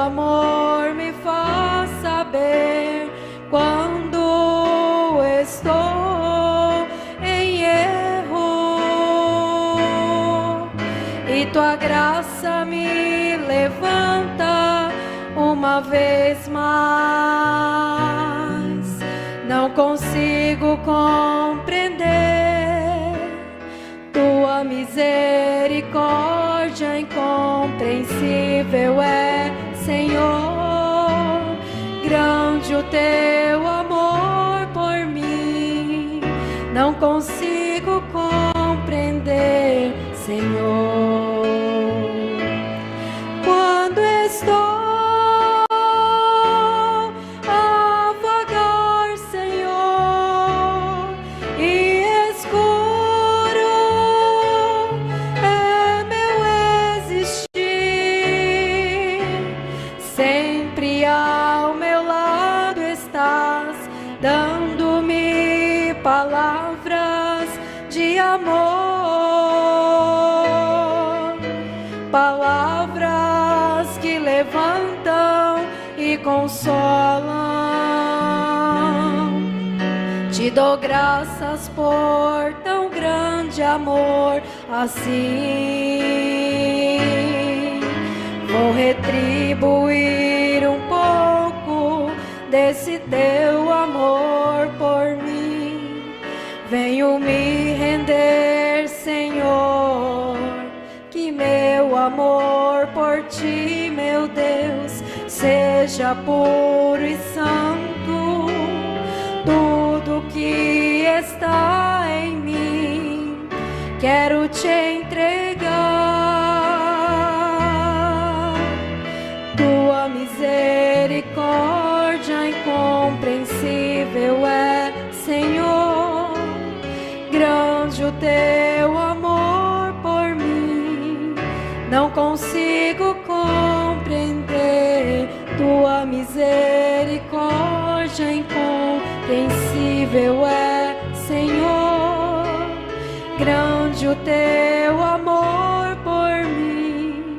amor me faz saber quando estou em erro, e tua graça me levanta uma vez mais. Não consigo compreender tua misericórdia incompreensível é, Senhor. Grande o teu amor por mim, não consigo compreender, Senhor. Quando estou dando-me palavras de amor, palavras que levantam e consolam. Te dou graças por tão grande amor assim. Vou retribuir um pouco desse teu amor por mim. Venho me render, Senhor, que meu amor por ti, meu Deus, seja puro e santo. Tudo que está em mim, quero te entregar. Tua misericórdia incompreensível é, Senhor. Grande o teu amor por mim, não consigo compreender. Tua misericórdia incompreensível é, Senhor. Grande o teu amor por mim,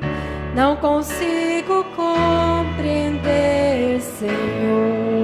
não consigo compreender, Senhor.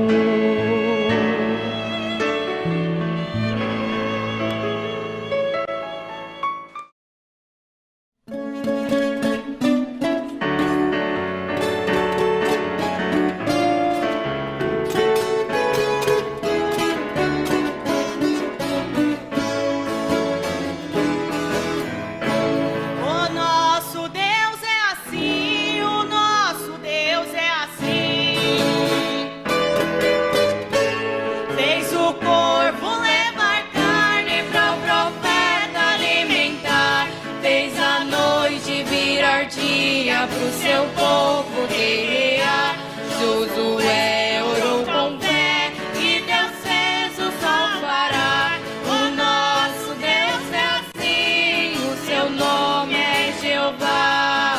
Pro seu povo guerrear, Josué orou com fé e Deus fez o sol parar. O nosso Deus é assim, o seu nome é Jeová.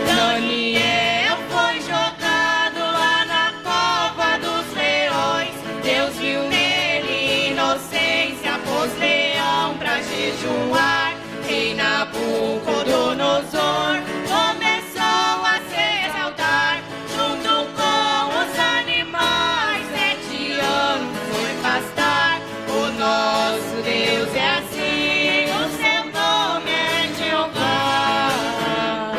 Daniel foi jogado lá na cova dos leões. Deus viu nele inocência, pôs leão pra jejuar. Rei Nabucodonosor começou a se exaltar, junto com os animais, 7 anos foi pastar. O nosso Deus é assim, o seu nome é Jeová.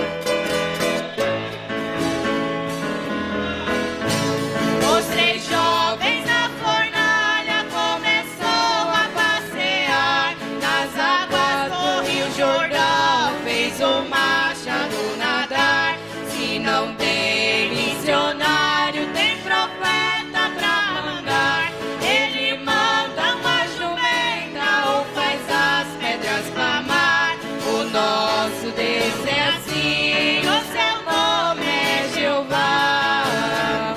Os 3 jovens na fornalha começou a passear nas águas do Rio Jordão, fez o machado nadar. Se não tem missionário, tem profeta pra mandar. Ele manda uma jumenta ou faz as pedras clamar. O nosso Deus é assim, o seu nome é Jeová.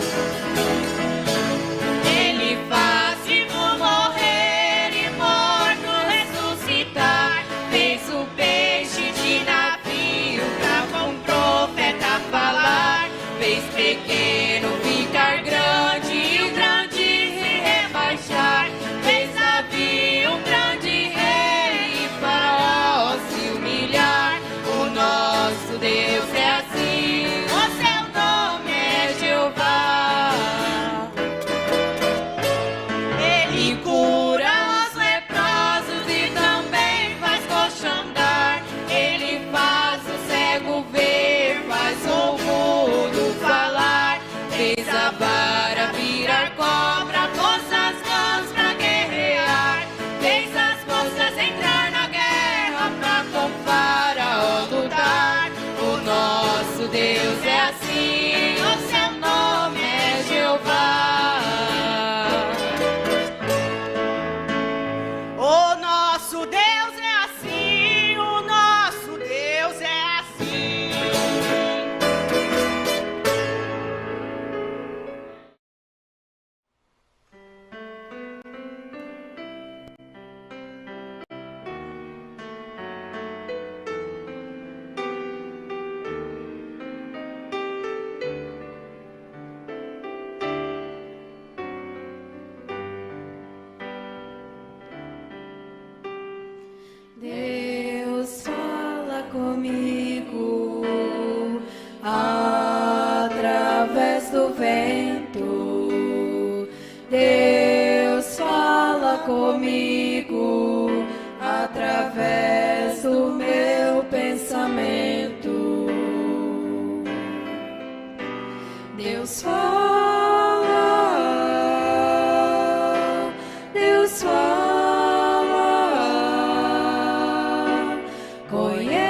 Ele faz vivo morrer e morto ressuscitar. Fez o peixe de navio pra com o profeta falar. Fez pequeno ficar grande e o grande se rebaixar. Fez Davi um grande rei e Faraó se humilhar. O nosso Deus é assim, o seu nome é Jeová. Ele cura os leprosos e também faz coxo andar. Ele faz o cego ver, faz o mudo falar. Fez a vara virar cobra, pôs as mãos pra guerrear. Fez as moças entrar na guerra pra com Faraó lutar. O nosso Deus é assim, o seu nome é Jeová. O nosso Deus é assim, o nosso Deus é assim. Deus fala comigo através do vento. Deus fala comigo através do meu pensamento. Deus fala, Deus fala. Conheço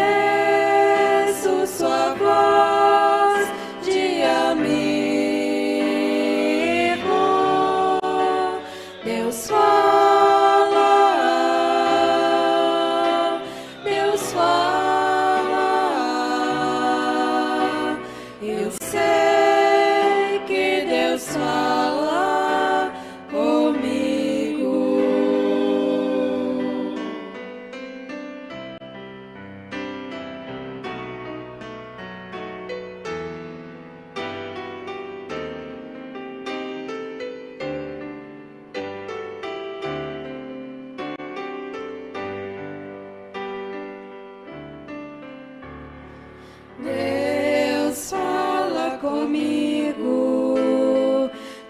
sua voz de amigo. Deus fala, Deus fala. Eu sei que Deus fala comigo. Deus fala comigo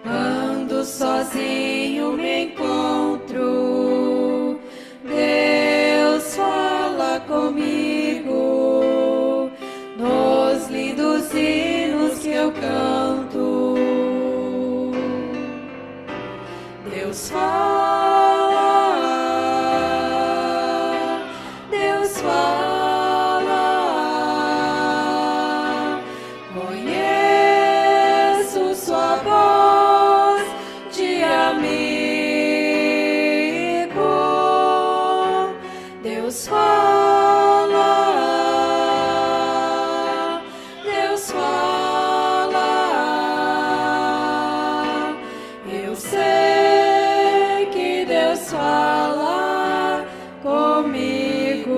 quando sozinho me encontro. Deus fala comigo nos lindos hinos que eu canto. Deus fala, Deus fala. Conheço sua voz de amigo. Deus fala, Deus fala. Eu sei que Deus fala comigo.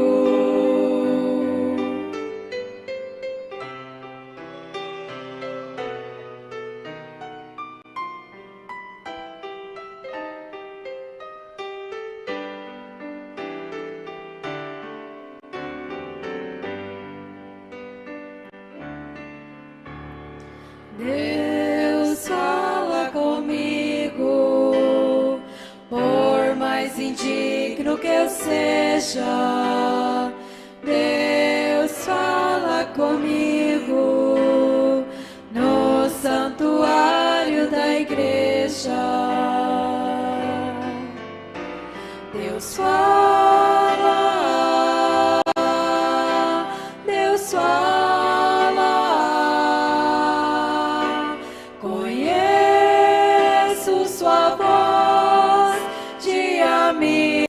Deus fala comigo, por mais indigno que eu seja. Deus fala comigo no santuário da igreja. Deus fala, Deus fala. Conheço sua voz de amigo.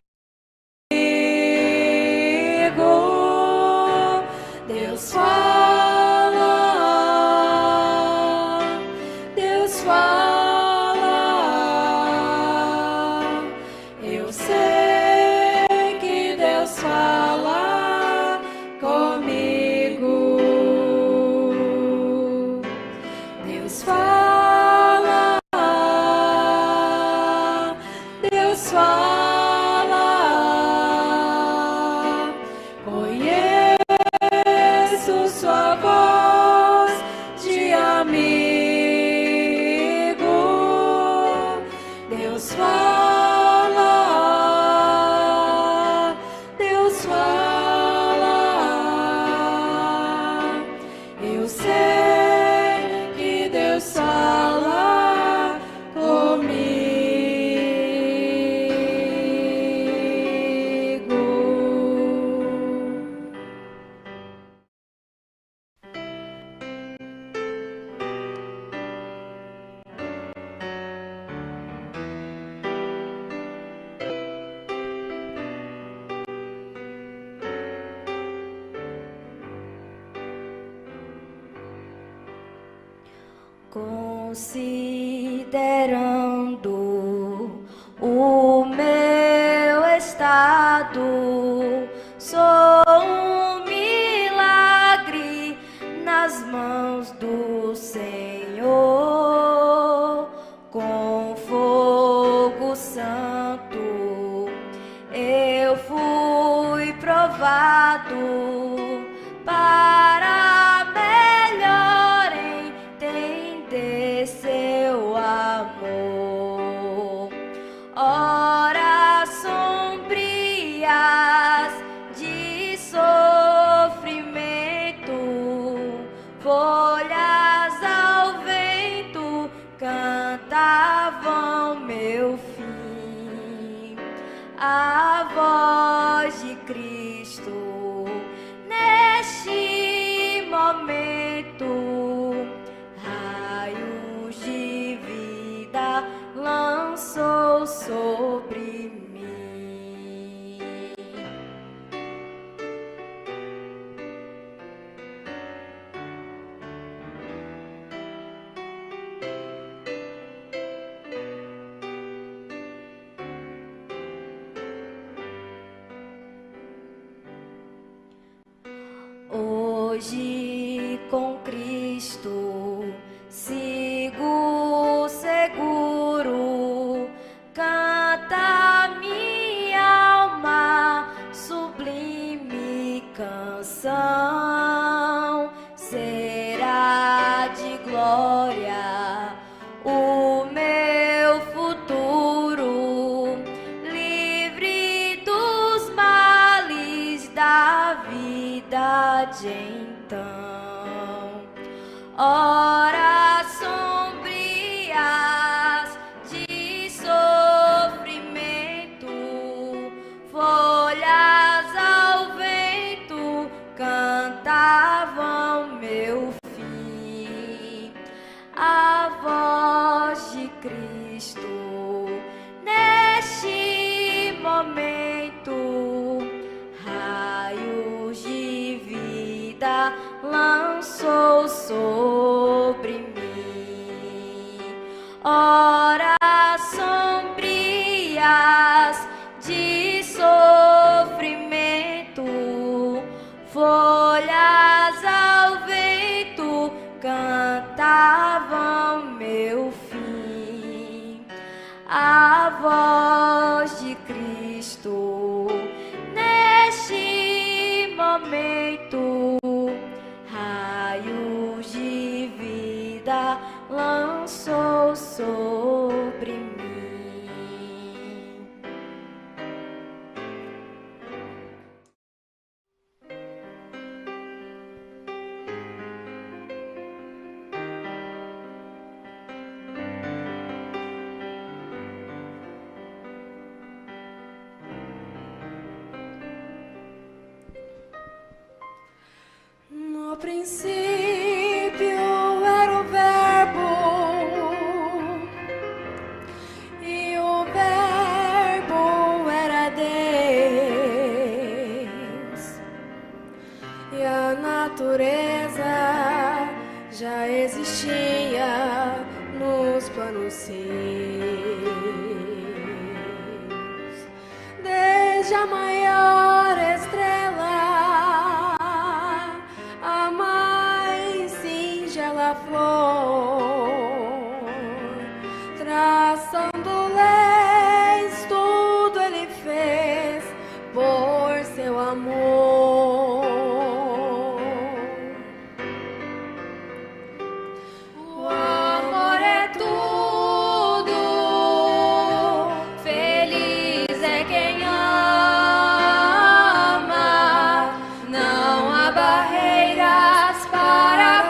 Eu sei que Deus fala comigo. Considerando o meu estado, sou um milagre nas mãos do Senhor. Com fogo santo eu fui provado para melhor entender seu amor. Horas sombrias de sofrimento, folhas ao vento cantavam meu fim. A voz de Cristo neste momento, raios de vida lançou sobre mim. Hoje com Cristo sigo seguro, canta minha alma sublime canção. Será de glória o meu futuro, livre dos males da vida de então. Horas sombrias de sofrimento, folhas ao vento cantavam meu fim. A voz de Cristo neste momento, raios de vida lançou sobre mim. Horas sombrias de sofrimento, folhas ao vento cantavam meu fim. A voz de Cristo neste momento, raios de vida lançou sobre mim. No princípio era o Verbo, e o Verbo era Deus, e a natureza já existia nos planos seus, desde a maior estrela a mais singela flor, traçando leis, tudo ele fez por seu amor. O amor é tudo, feliz é quem ama, não há barreiras para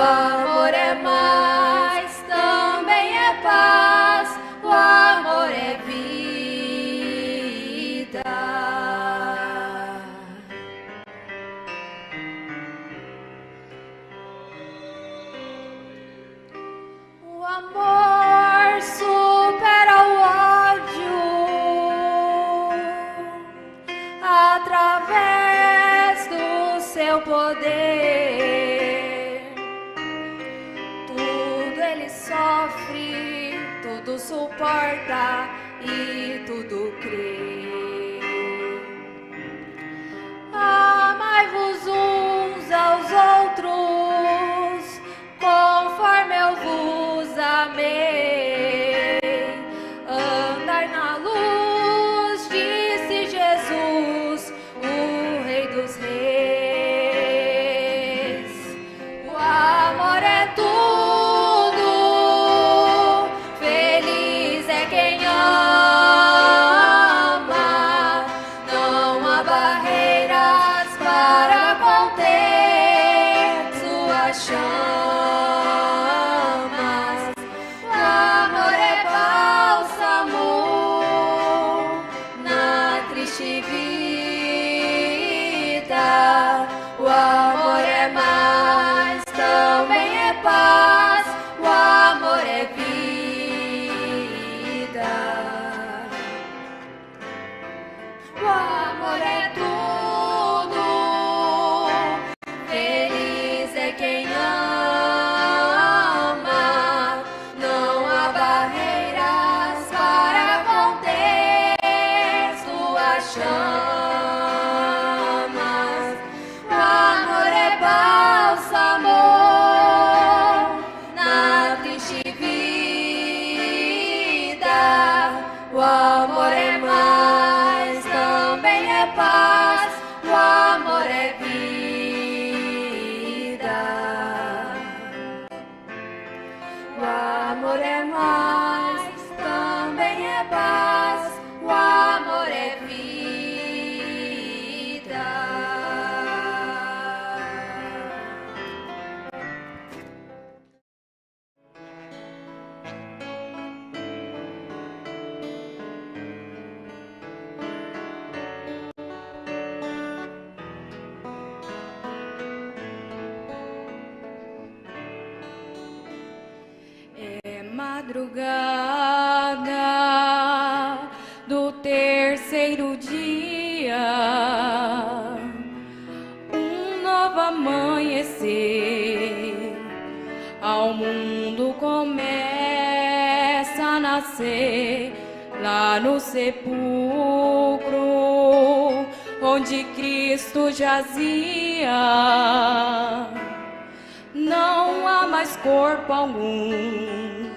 amor é mais, também é paz, o amor é vida. O amor supera o ódio através do seu poder. Tudo ele sofre, tudo suporta e tudo crê. Amai-vos uns aos outros, conforme eu vos amei. Andai na luz, disse Jesus, o Rei dos Reis. O amor é tudo, feliz é quem ama. Não há barreiras para conter suas chamas. O amor é bálsamo na triste vida. O amor é mais, também é paz. O amor é vida. O amor é tudo, feliz é quem ama. Não há barreiras para conter suas chamas. O amor é bálsamo na triste vida. O amor é mais, também é paz. O amor é vida. O amor é mais, também é paz. O amor é vida. É madrugada do terceiro dia, um novo amanhecer, ao mundo começa a nascer, lá no sepulcro onde Cristo jazia. Não há mais corpo algum,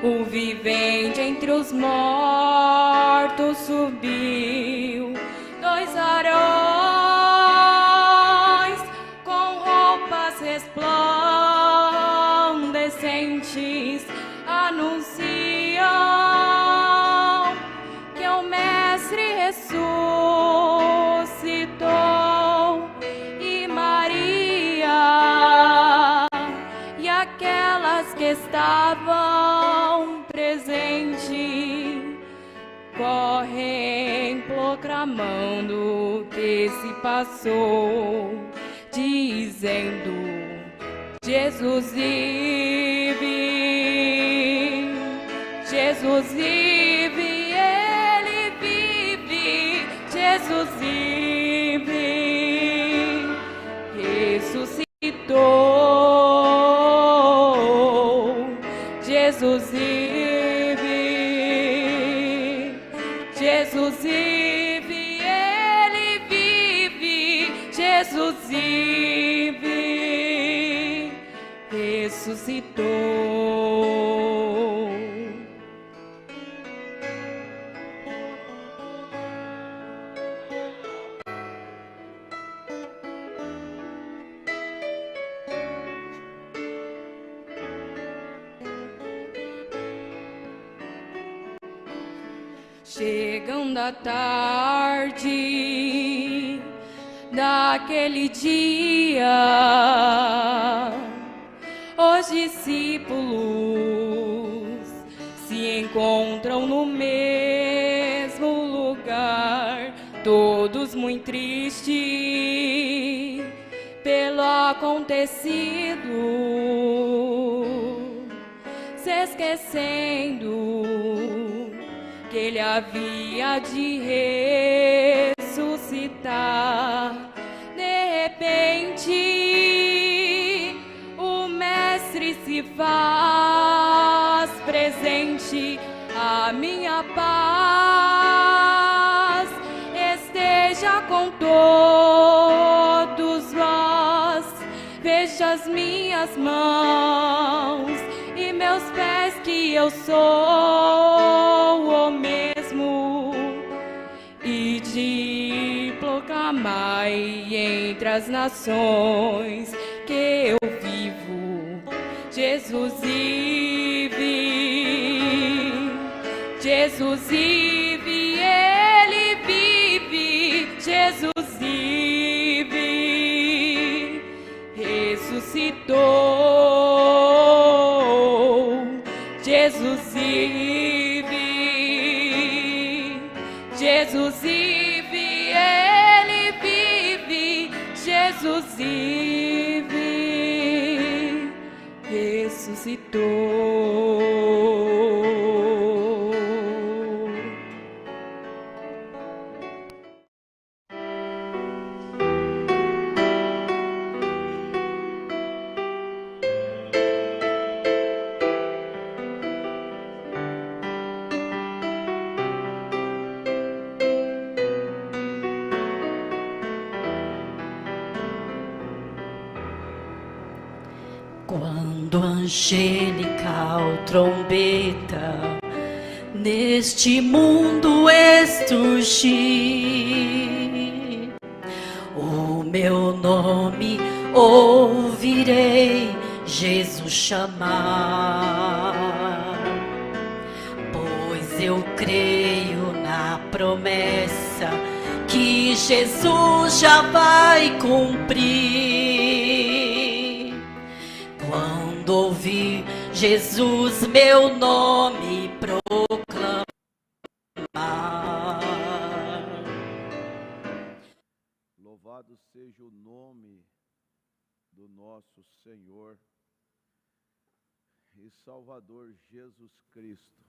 o vivente entre os mortos subiu. Dois varões com roupas resplandecentes anunciam que o Mestre ressuscitou. E Maria e aquelas que estavam presentes correm proclamando o que se passou, dizendo: Jesus vive, Jesus vive, ele vive, Jesus vive, ressuscitou, Jesus vive, Jesus vive, ele vive, Jesus vive, ressuscitou. Chegando a tarde daquele dia, discípulos se encontram no mesmo lugar, todos muito tristes pelo acontecido, se esquecendo que ele havia de ressuscitar. De repente, o mestre se faz presente. A minha paz esteja com todos vós. Veja as minhas mãos e meus pés, que eu sou o mesmo. E de proclamai entre as nações que eu vivo. Jesus vive, Jesus vive, ele vive. Jesus vive, ressuscitou. Jesus vive, Jesus vive, ele vive. Jesus vive, ressuscitou. Quando angelical trombeta neste mundo esturgir, o meu nome ouvirei Jesus chamar, pois eu creio na promessa que Jesus já vai cumprir. Quando ouvir Jesus meu nome proclamar, louvado seja o nome do nosso Senhor e Salvador Jesus Cristo.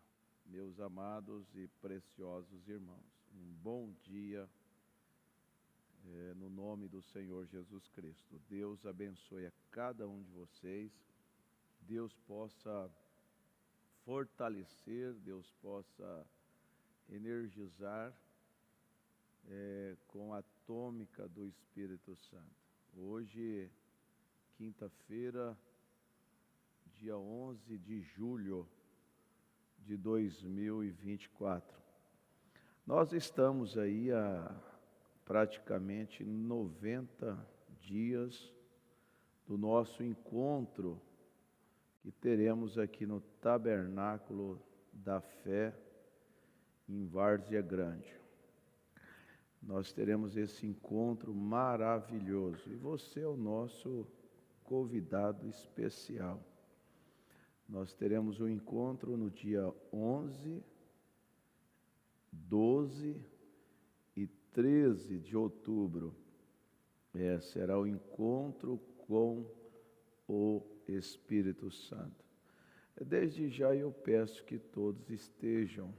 Meus amados e preciosos irmãos, um bom dia no nome do Senhor Jesus Cristo. Deus abençoe a cada um de vocês. Deus possa fortalecer, Deus possa energizar com a tônica do Espírito Santo. Hoje, quinta-feira, dia 11 de julho de 2024. Nós estamos aí há praticamente 90 dias do nosso encontro que teremos aqui no Tabernáculo da Fé, em Várzea Grande. Nós teremos esse encontro maravilhoso e você é o nosso convidado especial. Nós teremos um encontro no dia 11, 12 e 13 de outubro. Será o encontro com o Espírito Santo. Desde já eu peço que todos estejam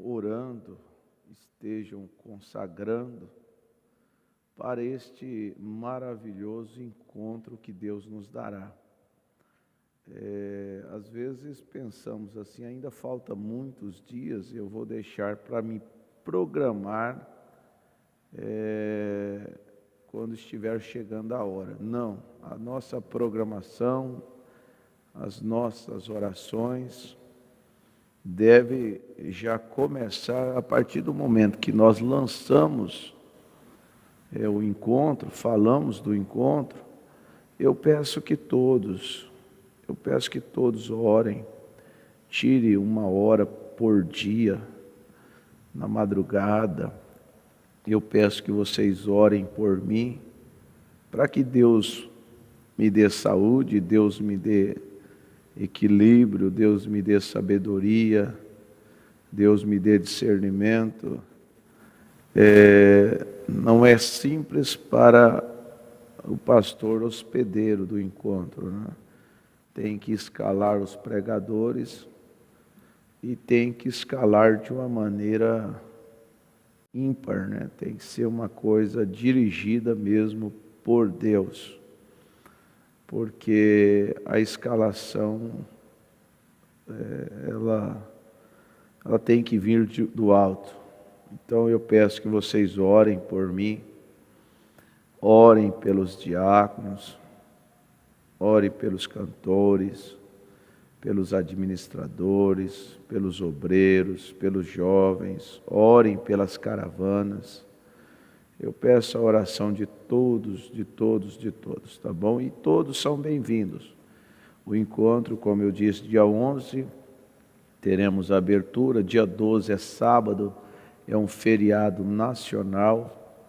orando, estejam consagrando para este maravilhoso encontro que Deus nos dará. Às vezes pensamos assim, ainda falta muitos dias, eu vou deixar para me programar quando estiver chegando a hora. Não, a nossa programação, as nossas orações deve já começar a partir do momento que nós lançamos o encontro, falamos do encontro. Eu peço que todos orem, tire uma hora por dia, na madrugada. Eu peço que vocês orem por mim, para que Deus me dê saúde, Deus me dê equilíbrio, Deus me dê sabedoria, Deus me dê discernimento. Não é simples para o pastor hospedeiro do encontro, né? Tem que escalar os pregadores e tem que escalar de uma maneira ímpar, né? Tem que ser uma coisa dirigida mesmo por Deus, porque a escalação ela tem que vir do alto. Então eu peço que vocês orem por mim, orem pelos diáconos, orem pelos cantores, pelos administradores, pelos obreiros, pelos jovens, orem pelas caravanas. Eu peço a oração de todos, tá bom? E todos são bem-vindos. O encontro, como eu disse, dia 11, teremos a abertura, dia 12 é sábado, é um feriado nacional,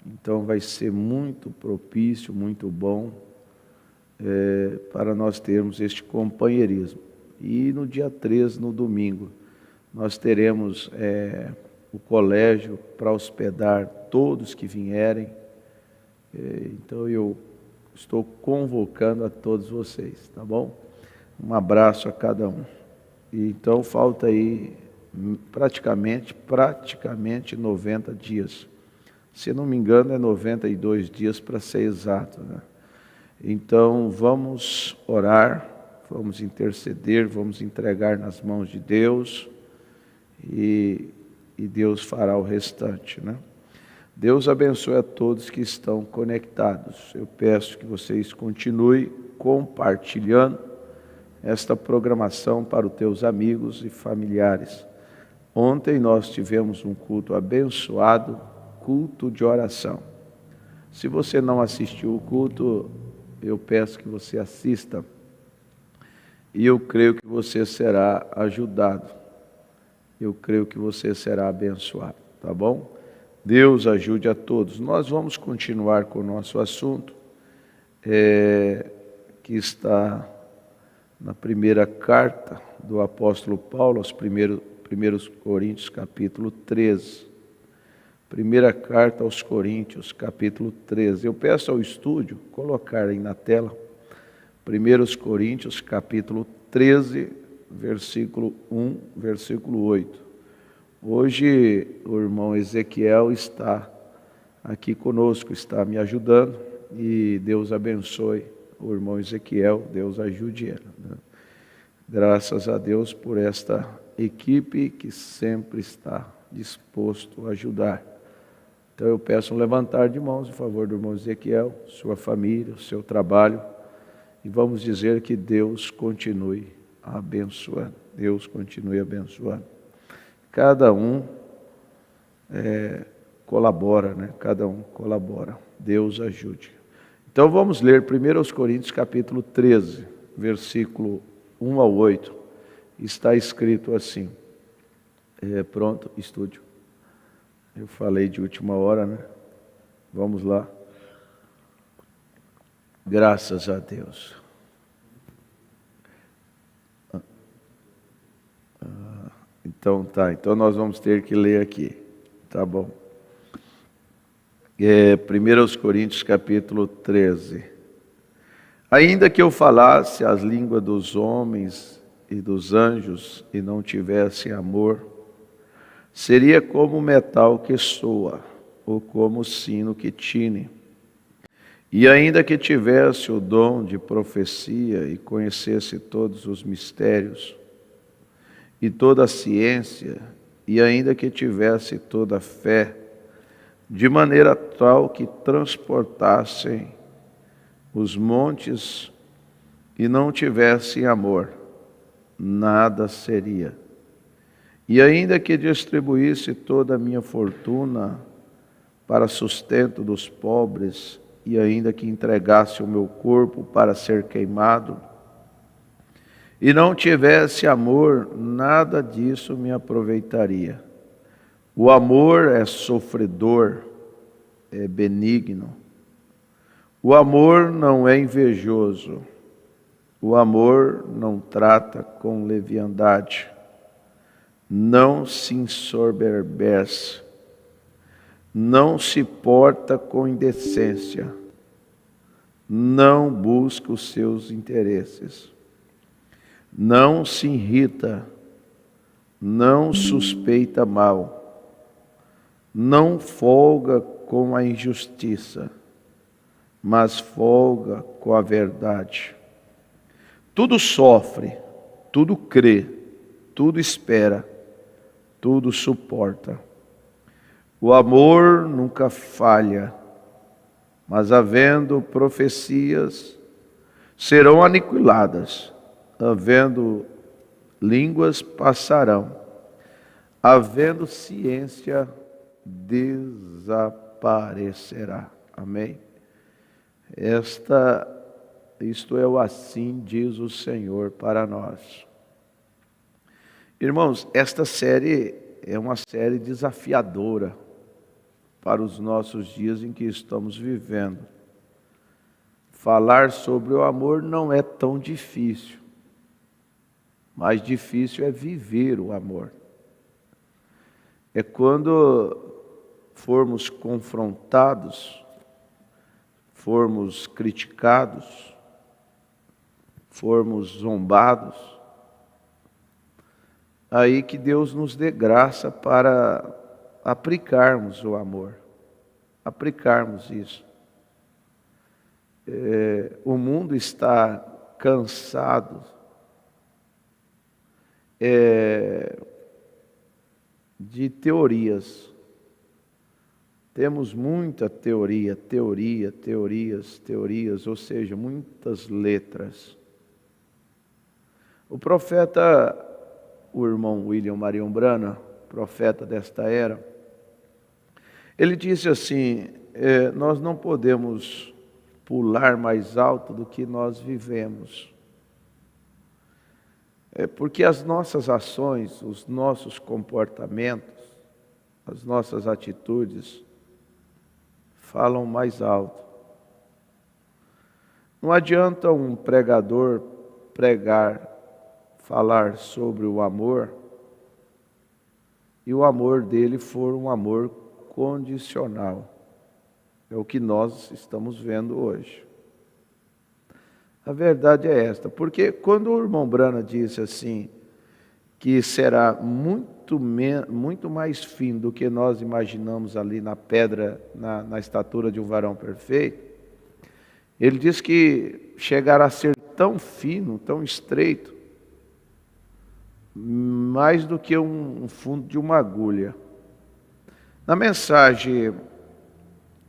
então vai ser muito propício, muito bom para nós termos este companheirismo. E no dia 13, no domingo, nós teremos o colégio para hospedar todos que vierem. Então eu estou convocando a todos vocês, tá bom? Um abraço a cada um. E então falta aí praticamente 90 dias. Se não me engano, é 92 dias para ser exato, né? Então vamos orar, vamos interceder, vamos entregar nas mãos de Deus e Deus fará o restante, né? Deus abençoe a todos que estão conectados. Eu peço que vocês continuem compartilhando esta programação para os teus amigos e familiares. Ontem nós tivemos um culto abençoado, culto de oração. Se você não assistiu o culto, eu peço que você assista. E eu creio que você será ajudado. Eu creio que você será abençoado, tá bom? Deus ajude a todos. Nós vamos continuar com o nosso assunto, que está na primeira carta do apóstolo Paulo, aos primeiros Coríntios, capítulo 13. Primeira carta aos Coríntios, capítulo 13. Eu peço ao estúdio colocar aí na tela, 1 Coríntios, capítulo 13, versículo 1, versículo 8. Hoje o irmão Ezequiel está aqui conosco, está me ajudando, e Deus abençoe o irmão Ezequiel, Deus ajude ele, né? Graças a Deus por esta equipe que sempre está disposto a ajudar. Então eu peço um levantar de mãos em favor do irmão Ezequiel, sua família, o seu trabalho, e vamos dizer que Deus continue abençoando. Deus continue abençoando. Cada um colabora, né? Cada um colabora. Deus ajude. Então vamos ler 1 Coríntios capítulo 13, versículo 1 ao 8. Está escrito assim. Pronto, estúdio. Eu falei de última hora, né? Vamos lá. Graças a Deus. Então tá, então nós vamos ter que ler aqui, tá bom? 1 Coríntios capítulo 13. Ainda que eu falasse as línguas dos homens e dos anjos e não tivesse amor, seria como o metal que soa, ou como o sino que tine. E ainda que tivesse o dom de profecia e conhecesse todos os mistérios e toda a ciência, e ainda que tivesse toda a fé, de maneira tal que transportassem os montes e não tivessem amor, nada seria. E ainda que distribuísse toda a minha fortuna para sustento dos pobres, e ainda que entregasse o meu corpo para ser queimado, e não tivesse amor, nada disso me aproveitaria. O amor é sofredor, é benigno. O amor não é invejoso. O amor não trata com leviandade. Não se ensoberbece. Não se porta com indecência. Não busca os seus interesses. Não se irrita. Não suspeita mal. Não folga com a injustiça, mas folga com a verdade. Tudo sofre, tudo crê, tudo espera, tudo suporta. O amor nunca falha, mas havendo profecias, serão aniquiladas, havendo línguas passarão, havendo ciência desaparecerá. Amém? Isto é o assim diz o Senhor para nós. Irmãos, esta série é uma série desafiadora para os nossos dias em que estamos vivendo. Falar sobre o amor não é tão difícil. Mais difícil é viver o amor. É quando formos confrontados, formos criticados, formos zombados, aí que Deus nos dê graça para aplicarmos o amor, aplicarmos isso. O mundo está cansado de teorias. Temos muita teorias, ou seja, muitas letras. O profeta, o irmão William Marion Branham, profeta desta era, ele disse assim, nós não podemos pular mais alto do que nós vivemos. Porque as nossas ações, os nossos comportamentos, as nossas atitudes falam mais alto. Não adianta um pregador falar sobre o amor e o amor dele for um amor condicional. É o que nós estamos vendo hoje. A verdade é esta, porque quando o irmão Branham disse assim, que será muito mais fino do que nós imaginamos ali na pedra, na estatura de um varão perfeito, ele diz que chegará a ser tão fino, tão estreito, mais do que um fundo de uma agulha. Na mensagem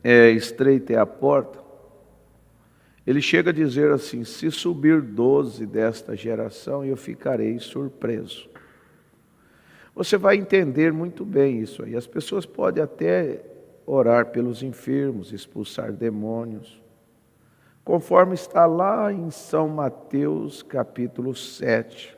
estreita é a porta, ele chega a dizer assim, se subir 12 desta geração, eu ficarei surpreso. Você vai entender muito bem isso aí. As pessoas podem até orar pelos enfermos, expulsar demônios, conforme está lá em São Mateus capítulo 7,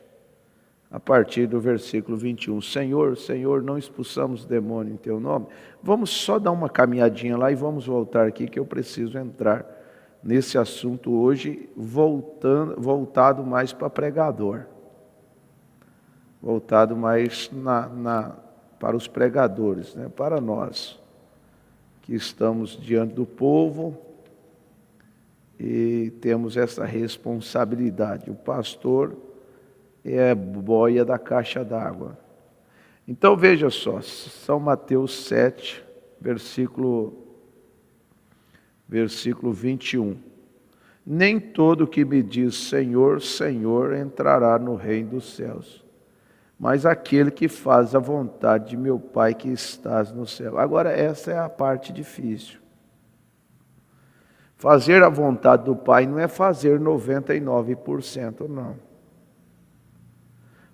a partir do versículo 21. Senhor, Senhor, não expulsamos demônio em teu nome? Vamos só dar uma caminhadinha lá e vamos voltar aqui que eu preciso entrar nesse assunto hoje, voltado mais para pregador. Voltado mais para os pregadores, né? Para nós, que estamos diante do povo e temos essa responsabilidade. O pastor é a boia da caixa d'água. Então veja só, São Mateus 7, versículo 21. Nem todo que me diz Senhor, Senhor entrará no reino dos céus, mas aquele que faz a vontade de meu Pai que estás no céu. Agora essa é a parte difícil. Fazer a vontade do Pai não é fazer 99%, não.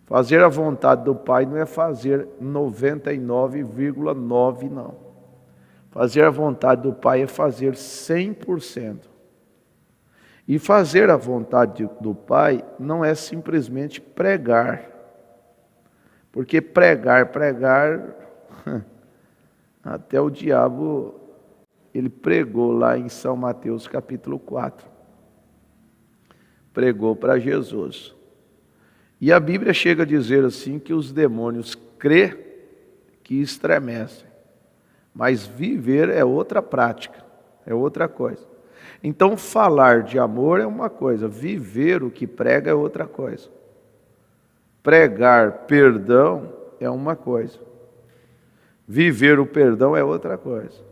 Fazer a vontade do Pai não é fazer 99,9%, não. Fazer a vontade do Pai é fazer 100%. E fazer a vontade do Pai não é simplesmente pregar. Porque pregar, até o diabo ele pregou lá em São Mateus capítulo 4. Pregou para Jesus. E a Bíblia chega a dizer assim que os demônios crê que estremecem. Mas viver é outra prática, é outra coisa. Então falar de amor é uma coisa, viver o que prega é outra coisa. Pregar perdão é uma coisa. Viver o perdão é outra coisa.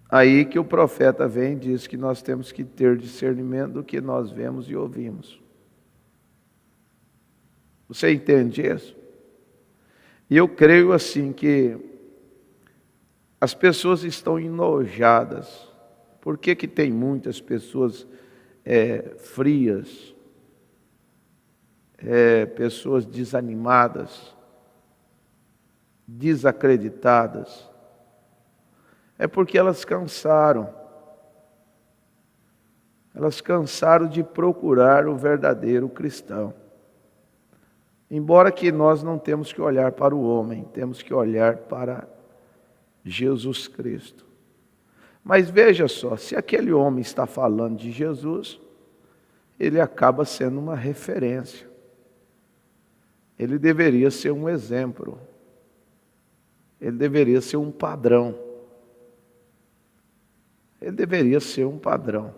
Aí que o profeta vem e diz que nós temos que ter discernimento do que nós vemos e ouvimos. Você entende isso? E eu creio assim que as pessoas estão enojadas. Por que tem muitas pessoas frias, pessoas desanimadas, desacreditadas? É porque elas cansaram. Elas cansaram de procurar o verdadeiro cristão. Embora que nós não temos que olhar para o homem, temos que olhar para Jesus Cristo. Mas veja só, se aquele homem está falando de Jesus, ele acaba sendo uma referência. Ele deveria ser um exemplo. Ele deveria ser um padrão. Ele deveria ser um padrão.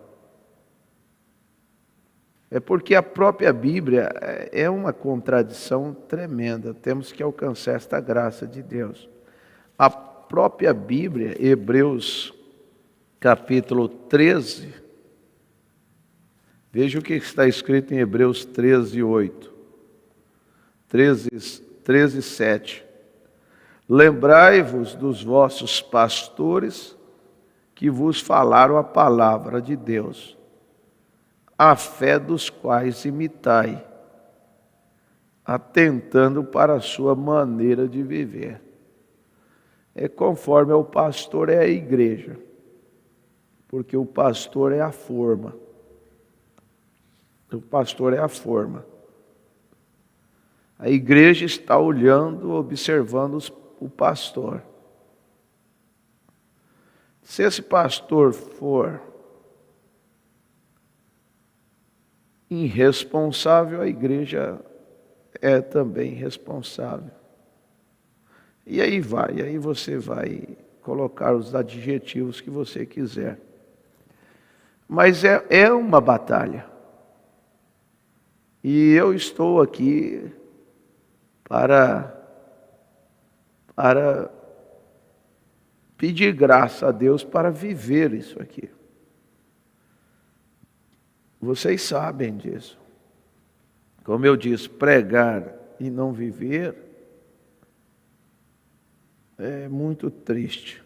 É porque a própria Bíblia é uma contradição tremenda. Temos que alcançar esta graça de Deus. A própria Bíblia, Hebreus capítulo 13, veja o que está escrito em Hebreus 13, 8. 13, 7. Lembrai-vos dos vossos pastores que vos falaram a palavra de Deus, a fé dos quais imitai, atentando para a sua maneira de viver. É conforme o pastor é a igreja, porque o pastor é a forma. O pastor é a forma. A igreja está olhando, observando o pastor. Se esse pastor for irresponsável, a igreja é também responsável. E aí você vai colocar os adjetivos que você quiser. Mas é uma batalha. E eu estou aqui para pedir graça a Deus para viver isso aqui. Vocês sabem disso. Como eu disse, pregar e não viver é muito triste.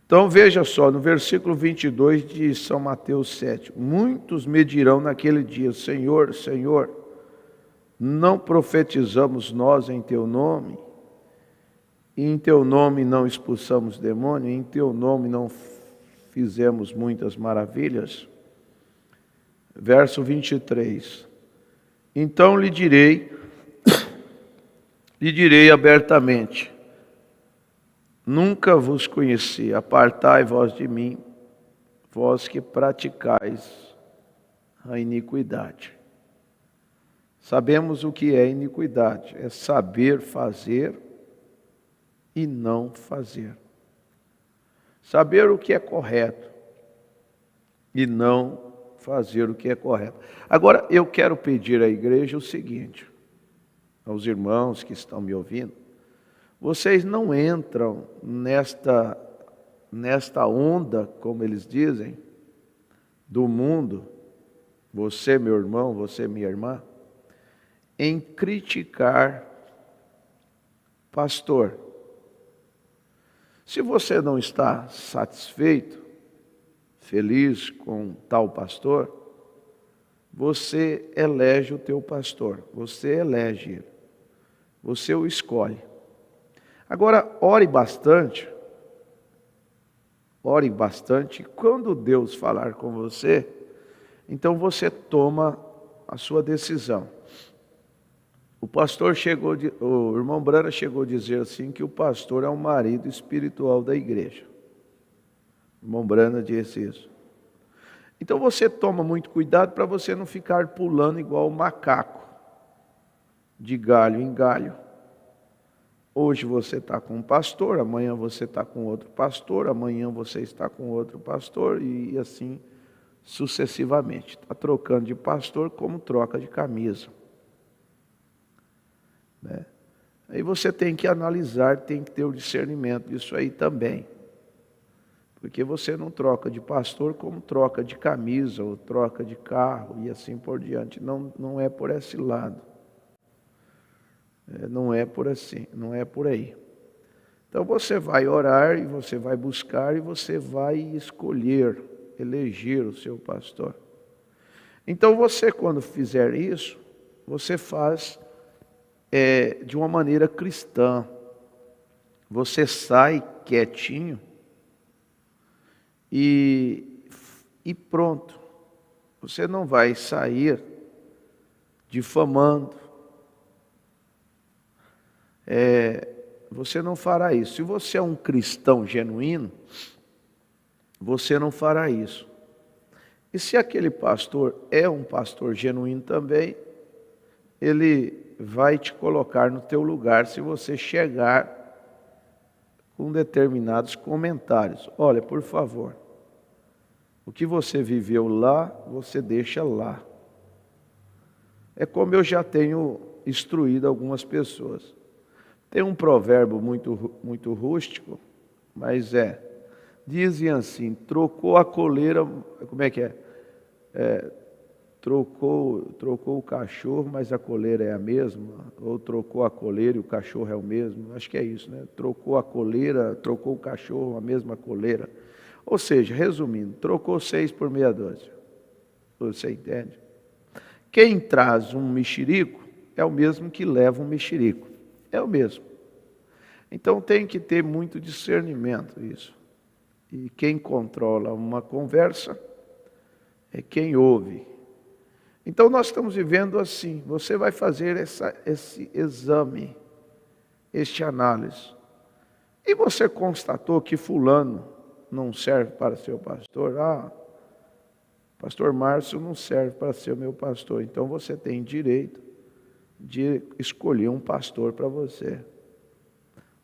Então veja só, no versículo 22 de São Mateus 7. Muitos me dirão naquele dia, Senhor, Senhor, não profetizamos nós em Teu nome? E em Teu nome não expulsamos demônio? E em Teu nome não fizemos muitas maravilhas? Verso 23. Então lhe direi abertamente, nunca vos conheci, apartai vós de mim, vós que praticais a iniquidade. Sabemos o que é iniquidade, é saber fazer e não fazer. Saber o que é correto e não fazer o que é correto. Agora, eu quero pedir à igreja o seguinte, aos irmãos que estão me ouvindo, vocês não entram nesta onda, como eles dizem, do mundo, você, meu irmão, você, minha irmã, em criticar pastor. Se você não está satisfeito, feliz com tal pastor, você elege o teu pastor, você elege ele, você o escolhe. Agora, ore bastante, quando Deus falar com você, então você toma a sua decisão. O irmão Brana chegou a dizer assim que o pastor é o marido espiritual da igreja. irmão Brana disse isso. Então você toma muito cuidado para você não ficar pulando igual o macaco, de galho em galho. Hoje você está com um pastor, amanhã você está com outro pastor, amanhã você está com outro pastor e assim sucessivamente. Está trocando de pastor como troca de camisa. Né? Aí você tem que analisar, tem que ter o discernimento disso aí também. Porque você não troca de pastor como troca de camisa ou troca de carro e assim por diante. Não é por esse lado. Não é por assim, não é por aí. Então você vai orar e você vai buscar e você vai escolher, eleger o seu pastor. Então você, quando fizer isso, você faz de uma maneira cristã. Você sai quietinho e pronto. Você não vai sair difamando. Você não fará isso. Se você é um cristão genuíno, você não fará isso. E se aquele pastor é um pastor genuíno também, ele vai te colocar no teu lugar se você chegar com determinados comentários. Olha, por favor, o que você viveu lá, você deixa lá. É como eu já tenho instruído algumas pessoas. Tem um provérbio muito rústico, mas dizem assim, trocou a coleira, como é que é? Trocou o cachorro, mas a coleira é a mesma, ou trocou a coleira e o cachorro é o mesmo, acho que é isso, né? Trocou a coleira, trocou o cachorro, a mesma coleira. Ou seja, resumindo, trocou 6 por meia dúzia. Você entende? Quem traz um mexerico é o mesmo que leva um mexerico. É o mesmo. Então tem que ter muito discernimento isso. E quem controla uma conversa é quem ouve. Então nós estamos vivendo assim. Você vai fazer esse exame, este análise. E você constatou que fulano não serve para ser o pastor? Pastor Márcio não serve para ser o meu pastor. Então você tem direito de escolher um pastor para você.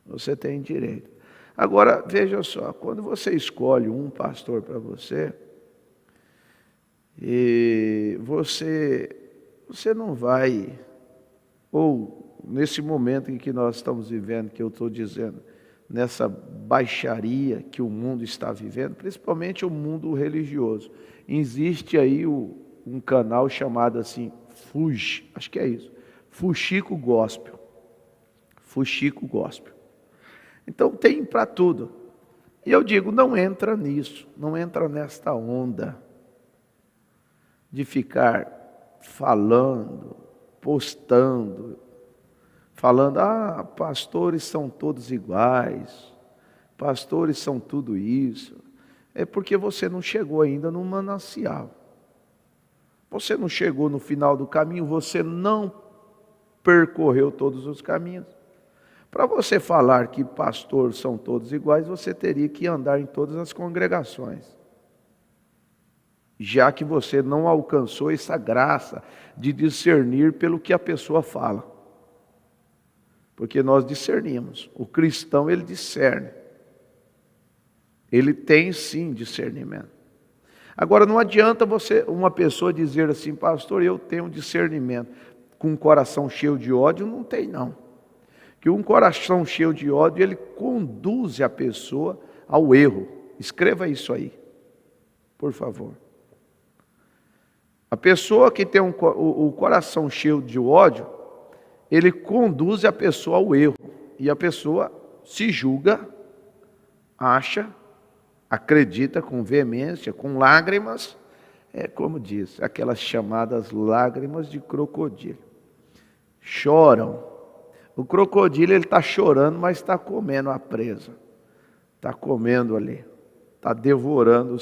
Você tem direito. Agora, veja só, quando você escolhe um pastor para você, e você não vai, ou nesse momento em que nós estamos vivendo, que eu estou dizendo, nessa baixaria que o mundo está vivendo, principalmente o mundo religioso. Existe aí um canal chamado assim, Fuji, acho que é isso, Fuxico Gospel. Fuxico Gospel. Então tem para tudo. E eu digo, não entra nisso, não entra nesta onda de ficar falando, postando, falando, pastores são todos iguais, pastores são tudo isso. É porque você não chegou ainda no manancial. Você não chegou no final do caminho, você não percorreu todos os caminhos. Para você falar que pastores são todos iguais, você teria que andar em todas as congregações. Já que você não alcançou essa graça de discernir pelo que a pessoa fala. Porque nós discernimos. O cristão, ele discerne. Ele tem sim discernimento. Agora não adianta uma pessoa dizer assim, pastor, eu tenho discernimento. Com um coração cheio de ódio, não tem não. Que um coração cheio de ódio, ele conduz a pessoa ao erro. Escreva isso aí, por favor. A pessoa que tem o coração cheio de ódio, ele conduz a pessoa ao erro. E a pessoa se julga, acha, acredita com veemência, com lágrimas, como diz, aquelas chamadas lágrimas de crocodilo. Choram. O crocodilo, ele está chorando, mas está comendo a presa. Está comendo ali. Está devorando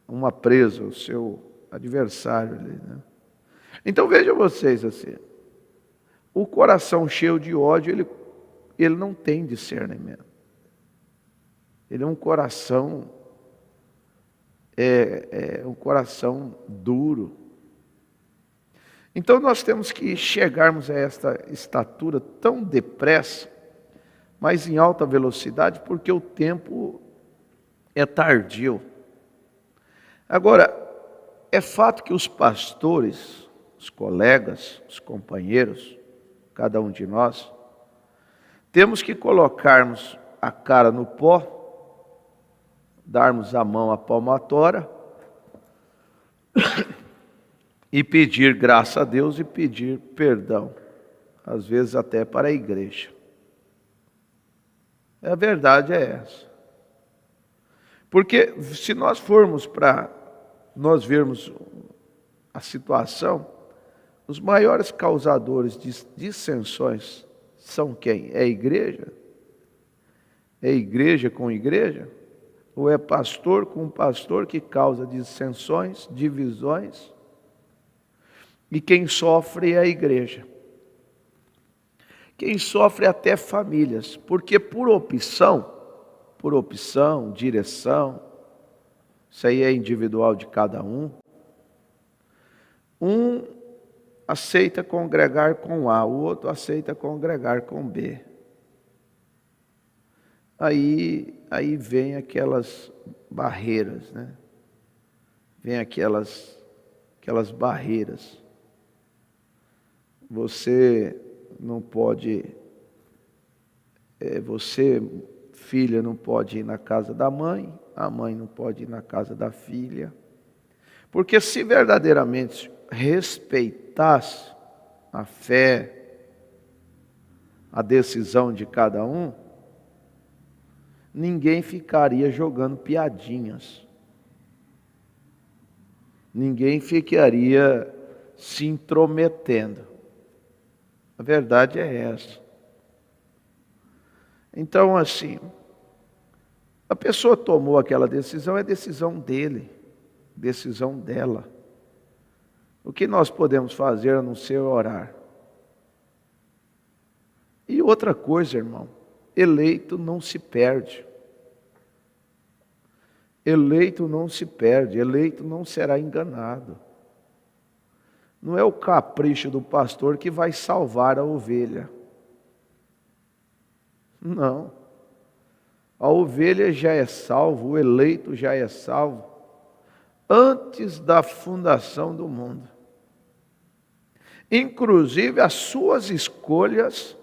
uma presa, o seu adversário ali, né? Então vejam vocês assim, o coração cheio de ódio, ele não tem discernimento. Ele é um coração, um coração duro. Então nós temos que chegarmos a esta estatura tão depressa, mas em alta velocidade, porque o tempo é tardio. Agora, é fato que os pastores, os colegas, os companheiros, cada um de nós, temos que colocarmos a cara no pó, darmos a mão à palmatória e pedir graça a Deus e pedir perdão, às vezes até para a igreja. A verdade é essa. Porque se nós formos para nós vermos a situação, os maiores causadores de dissensões são quem? É a igreja? É igreja com igreja? Ou é pastor com pastor que causa dissensões, divisões? E quem sofre é a igreja. Quem sofre até famílias, porque por opção, direção, isso aí é individual de cada um. Um aceita congregar com A, o outro aceita congregar com B. Aí vem aquelas barreiras, né? Vem aquelas barreiras. Você não pode, você, filha, não pode ir na casa da mãe, a mãe não pode ir na casa da filha. Porque se verdadeiramente respeitasse a fé, a decisão de cada um, ninguém ficaria jogando piadinhas. Ninguém ficaria se intrometendo. A verdade é essa. Então, assim, a pessoa tomou aquela decisão, é decisão dele, decisão dela. O que nós podemos fazer a não ser orar? E outra coisa, irmão, eleito não se perde. Eleito não se perde, eleito não será enganado. Não é o capricho do pastor que vai salvar a ovelha. Não. A ovelha já é salva, o eleito já é salvo, antes da fundação do mundo. Inclusive, as suas escolhas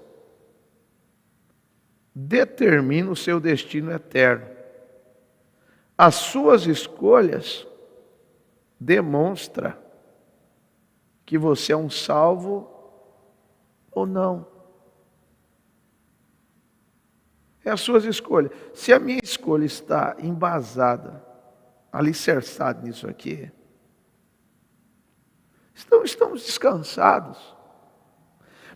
determinam o seu destino eterno. As suas escolhas demonstram que você é um salvo ou não. É as suas escolhas. Se a minha escolha está embasada, alicerçada nisso aqui, estamos descansados.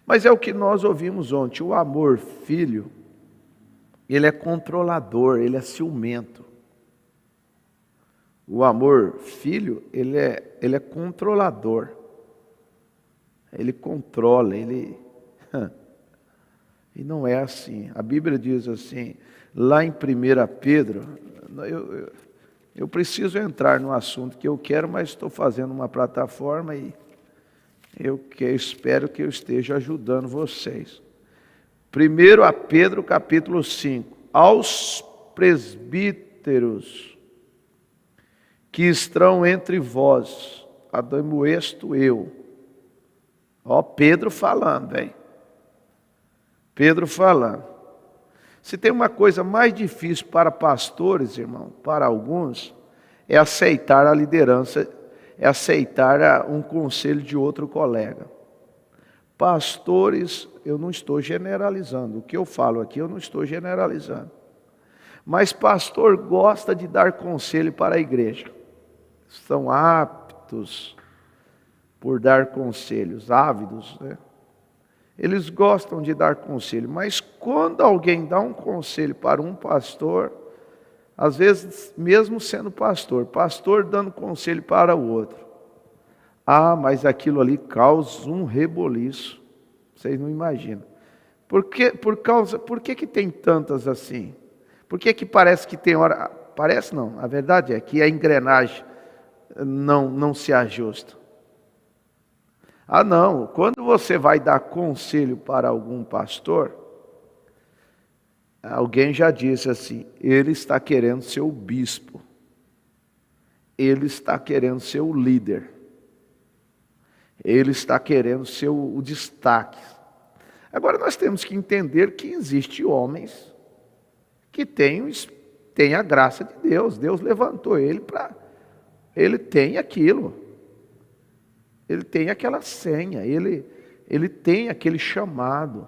Mas é o que nós ouvimos ontem, o amor filho, ele é controlador, ele é ciumento. O amor filho, ele é controlador. Ele controla, E não é assim. A Bíblia diz assim, lá em 1 Pedro, eu preciso entrar no assunto que eu quero, mas estou fazendo uma plataforma e espero que eu esteja ajudando vocês. 1 Pedro capítulo 5, aos presbíteros que estão entre vós, admoesto eu. Ó, Pedro falando, hein? Pedro falando. Se tem uma coisa mais difícil para pastores, irmão, para alguns, é aceitar a liderança, é aceitar um conselho de outro colega. Pastores, eu não estou generalizando. O que eu falo aqui, eu não estou generalizando. Mas pastor gosta de dar conselho para a igreja. São aptos por dar conselhos, ávidos, né? Eles gostam de dar conselho, mas quando alguém dá um conselho para um pastor, às vezes, mesmo sendo pastor dando conselho para o outro, mas aquilo ali causa um reboliço, vocês não imaginam. Por que tem tantas assim? Por que que parece que tem hora... Parece não, a verdade é que a engrenagem não se ajusta. Ah não, quando você vai dar conselho para algum pastor, alguém já disse assim, ele está querendo ser o bispo. Ele está querendo ser o líder. Ele está querendo ser o destaque. Agora nós temos que entender que existem homens que têm a graça de Deus. Deus levantou ele para... Ele tem aquilo. Ele tem aquela senha. Ele tem aquele chamado.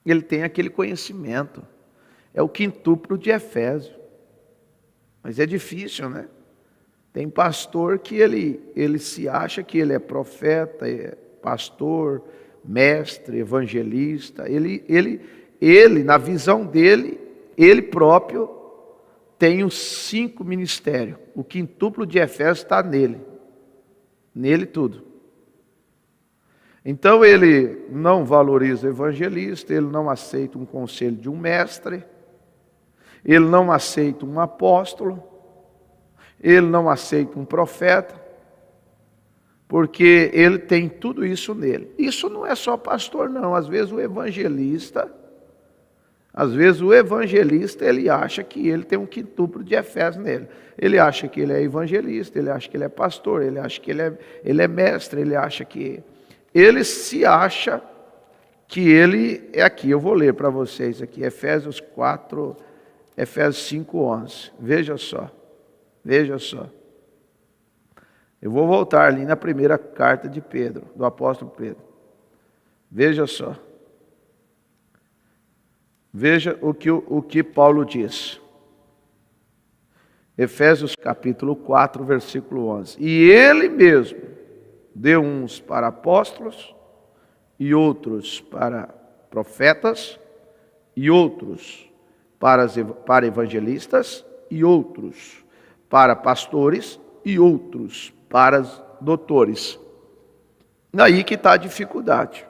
Ele tem aquele conhecimento. É o quintuplo de Efésio. Mas é difícil, né? Tem pastor que ele se acha que ele é profeta, é pastor, mestre, evangelista. Ele, na visão dele, ele próprio tem os 5 ministérios. O quintuplo de Efésio está nele. Nele tudo. Então ele não valoriza o evangelista, ele não aceita um conselho de um mestre, ele não aceita um apóstolo, ele não aceita um profeta, porque ele tem tudo isso nele. Isso não é só pastor não, às vezes o evangelista ele acha que ele tem um quintuplo de Efésio nele. Ele acha que ele é evangelista, ele acha que ele é pastor, ele acha que ele é mestre, ele acha que... Ele se acha que ele é aqui. Eu vou ler para vocês aqui, Efésios 5:11. Veja só. Eu vou voltar ali na primeira carta de Pedro, do apóstolo Pedro. Veja só. Veja o que Paulo diz. Efésios capítulo 4, versículo 11. E ele mesmo deu uns para apóstolos, e outros para profetas, e outros para evangelistas, e outros para pastores, e outros para doutores. Daí que está a dificuldade.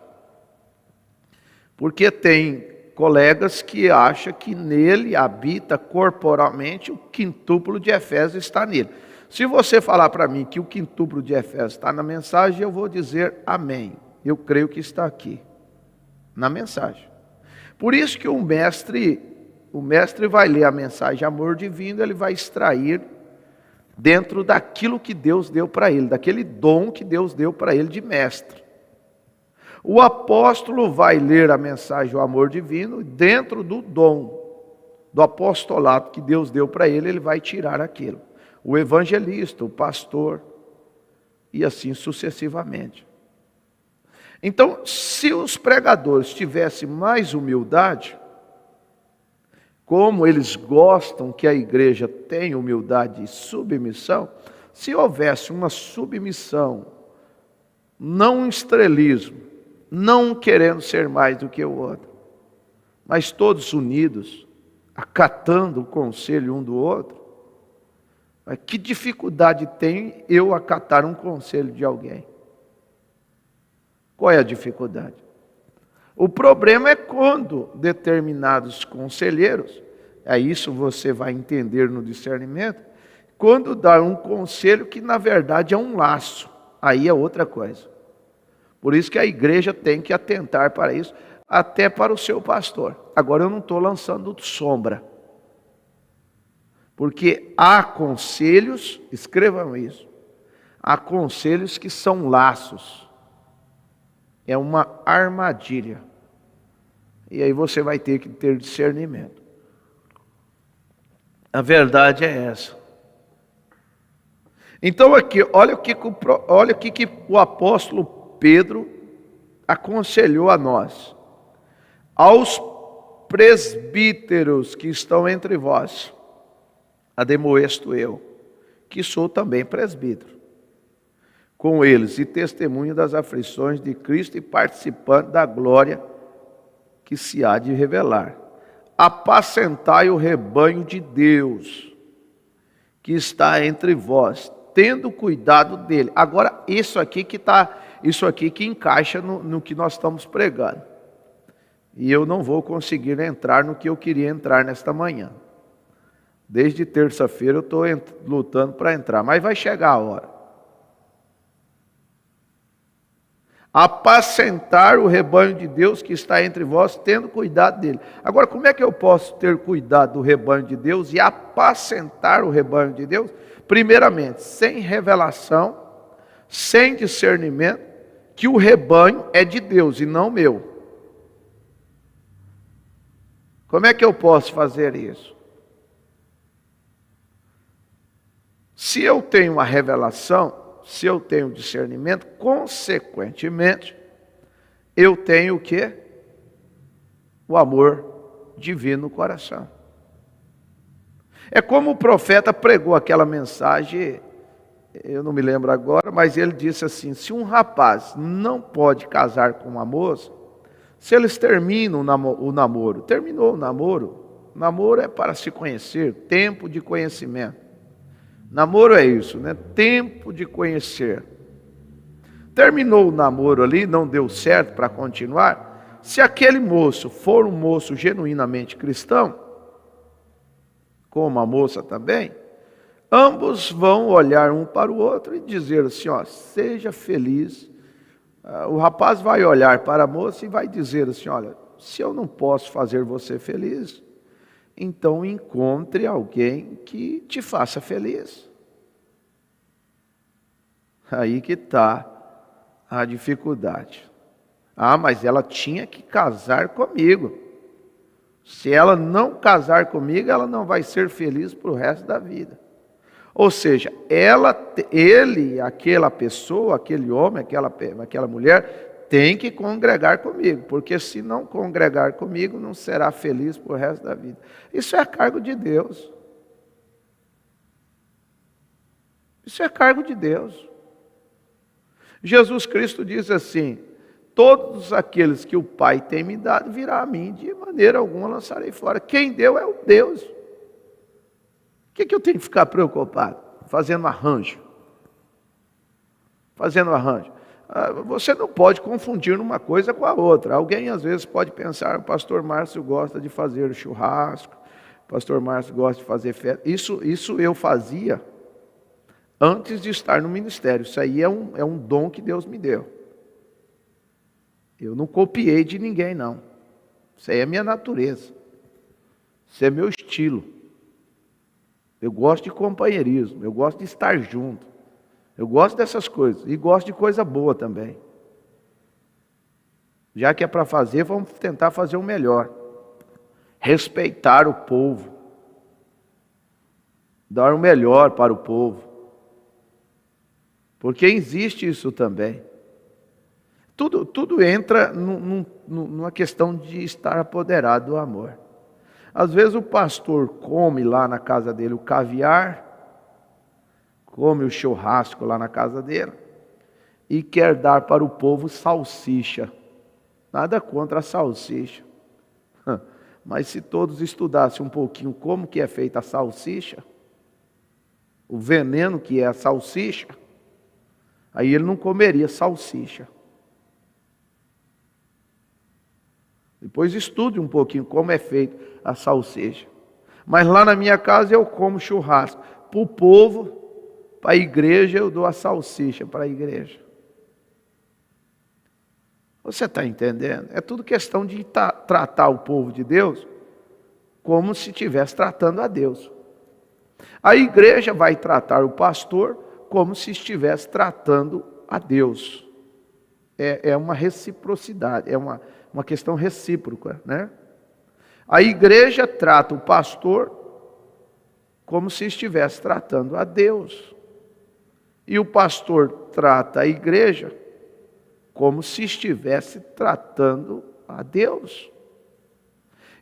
Porque tem colegas que acham que nele habita corporalmente o quintuplo de Efésios está nele. Se você falar para mim que o quintuplo de Efésios está na mensagem, eu vou dizer amém. Eu creio que está aqui, na mensagem. Por isso que o mestre vai ler a mensagem amor divino, ele vai extrair dentro daquilo que Deus deu para ele, daquele dom que Deus deu para ele de mestre. O apóstolo vai ler a mensagem do amor divino, dentro do dom, do apostolado que Deus deu para ele, ele vai tirar aquilo. O evangelista, o pastor, e assim sucessivamente. Então, se os pregadores tivessem mais humildade, como eles gostam que a igreja tenha humildade e submissão, se houvesse uma submissão, não um estrelismo, não querendo ser mais do que o outro, mas todos unidos, acatando o conselho um do outro, mas que dificuldade tem eu acatar um conselho de alguém? Qual é a dificuldade? O problema é quando determinados conselheiros, isso você vai entender no discernimento, quando dá um conselho que na verdade é um laço, aí é outra coisa. Por isso que a igreja tem que atentar para isso, até para o seu pastor. Agora eu não estou lançando sombra. Porque há conselhos, escrevam isso, há conselhos que são laços. É uma armadilha. E aí você vai ter que ter discernimento. A verdade é essa. Então aqui, olha o que o apóstolo Pedro aconselhou a nós. Aos presbíteros que estão entre vós, ademoesto eu, que sou também presbítero, com eles e testemunho das aflições de Cristo e participante da glória que se há de revelar. Apacentai o rebanho de Deus, que está entre vós, tendo cuidado dele. Agora, isso aqui que encaixa no que nós estamos pregando. E eu não vou conseguir entrar no que eu queria entrar nesta manhã. Desde terça-feira eu estou lutando para entrar, mas vai chegar a hora. Apacentar o rebanho de Deus que está entre vós, tendo cuidado dele. Agora, como é que eu posso ter cuidado do rebanho de Deus e apacentar o rebanho de Deus? Primeiramente, sem revelação, sem discernimento, que o rebanho é de Deus e não meu. Como é que eu posso fazer isso? Se eu tenho uma revelação, se eu tenho discernimento, consequentemente, eu tenho o quê? O amor divino no coração. É como o profeta pregou aquela mensagem, eu não me lembro agora, mas ele disse assim: se um rapaz não pode casar com uma moça, se eles terminam o namoro, terminou o namoro é para se conhecer, tempo de conhecimento. Namoro é isso, né? Tempo de conhecer. Terminou o namoro ali, não deu certo para continuar. Se aquele moço for um moço genuinamente cristão, como a moça também, ambos vão olhar um para o outro e dizer assim, ó, seja feliz. O rapaz vai olhar para a moça e vai dizer assim, olha, se eu não posso fazer você feliz, então encontre alguém que te faça feliz. Aí que está a dificuldade. Ah, mas ela tinha que casar comigo. Se ela não casar comigo, ela não vai ser feliz para o resto da vida. Ou seja, ele, aquela pessoa, aquele homem, aquela mulher, tem que congregar comigo, porque se não congregar comigo, não será feliz por resto da vida. Isso é cargo de Deus. Isso é cargo de Deus. Jesus Cristo diz assim, todos aqueles que o Pai tem me dado, virá a mim, de maneira alguma lançarei fora. Quem deu é o Deus. O que eu tenho que ficar preocupado? Fazendo arranjo. Fazendo arranjo. Você não pode confundir uma coisa com a outra. Alguém às vezes pode pensar, o pastor Márcio gosta de fazer churrasco, o pastor Márcio gosta de fazer festa. Isso eu fazia antes de estar no ministério. Isso aí é um dom que Deus me deu. Eu não copiei de ninguém, não. Isso aí é minha natureza. Isso é meu estilo. Eu gosto de companheirismo, eu gosto de estar junto. Eu gosto dessas coisas e gosto de coisa boa também. Já que é para fazer, vamos tentar fazer o melhor. Respeitar o povo. Dar o melhor para o povo. Porque existe isso também. Tudo entra numa questão de estar apoderado do amor. Às vezes o pastor come lá na casa dele o caviar, come o churrasco lá na casa dele e quer dar para o povo salsicha. Nada contra a salsicha. Mas se todos estudassem um pouquinho como que é feita a salsicha, o veneno que é a salsicha, aí ele não comeria salsicha. Depois estude um pouquinho como é feita a salsicha. Mas lá na minha casa eu como churrasco. Para o povo, para a igreja, eu dou a salsicha para a igreja. Você está entendendo? É tudo questão de tratar o povo de Deus como se estivesse tratando a Deus. A igreja vai tratar o pastor como se estivesse tratando a Deus. É uma reciprocidade, é uma questão recíproca, né? A igreja trata o pastor como se estivesse tratando a Deus. E o pastor trata a igreja como se estivesse tratando a Deus.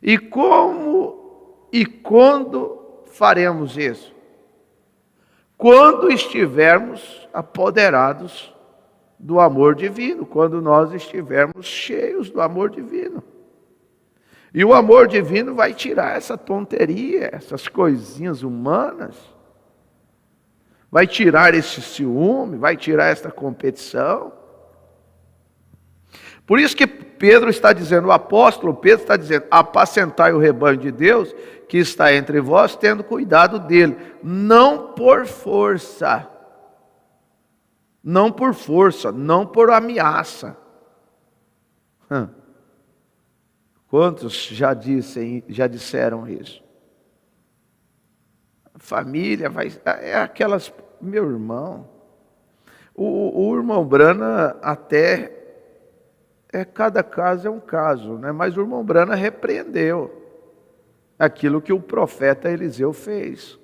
E como e quando faremos isso? Quando estivermos apoderados do amor divino, quando nós estivermos cheios do amor divino. E o amor divino vai tirar essa tonteria, essas coisinhas humanas, vai tirar esse ciúme, vai tirar essa competição. Por isso que Pedro está dizendo, o apóstolo Pedro está dizendo, apacentai o rebanho de Deus que está entre vós, tendo cuidado dele, não por força, não por força, não por ameaça. Quantos já disseram isso? A família é aquelas, meu irmão, o irmão Brana até, cada caso é um caso, né? Mas o irmão Brana repreendeu aquilo que o profeta Eliseu fez.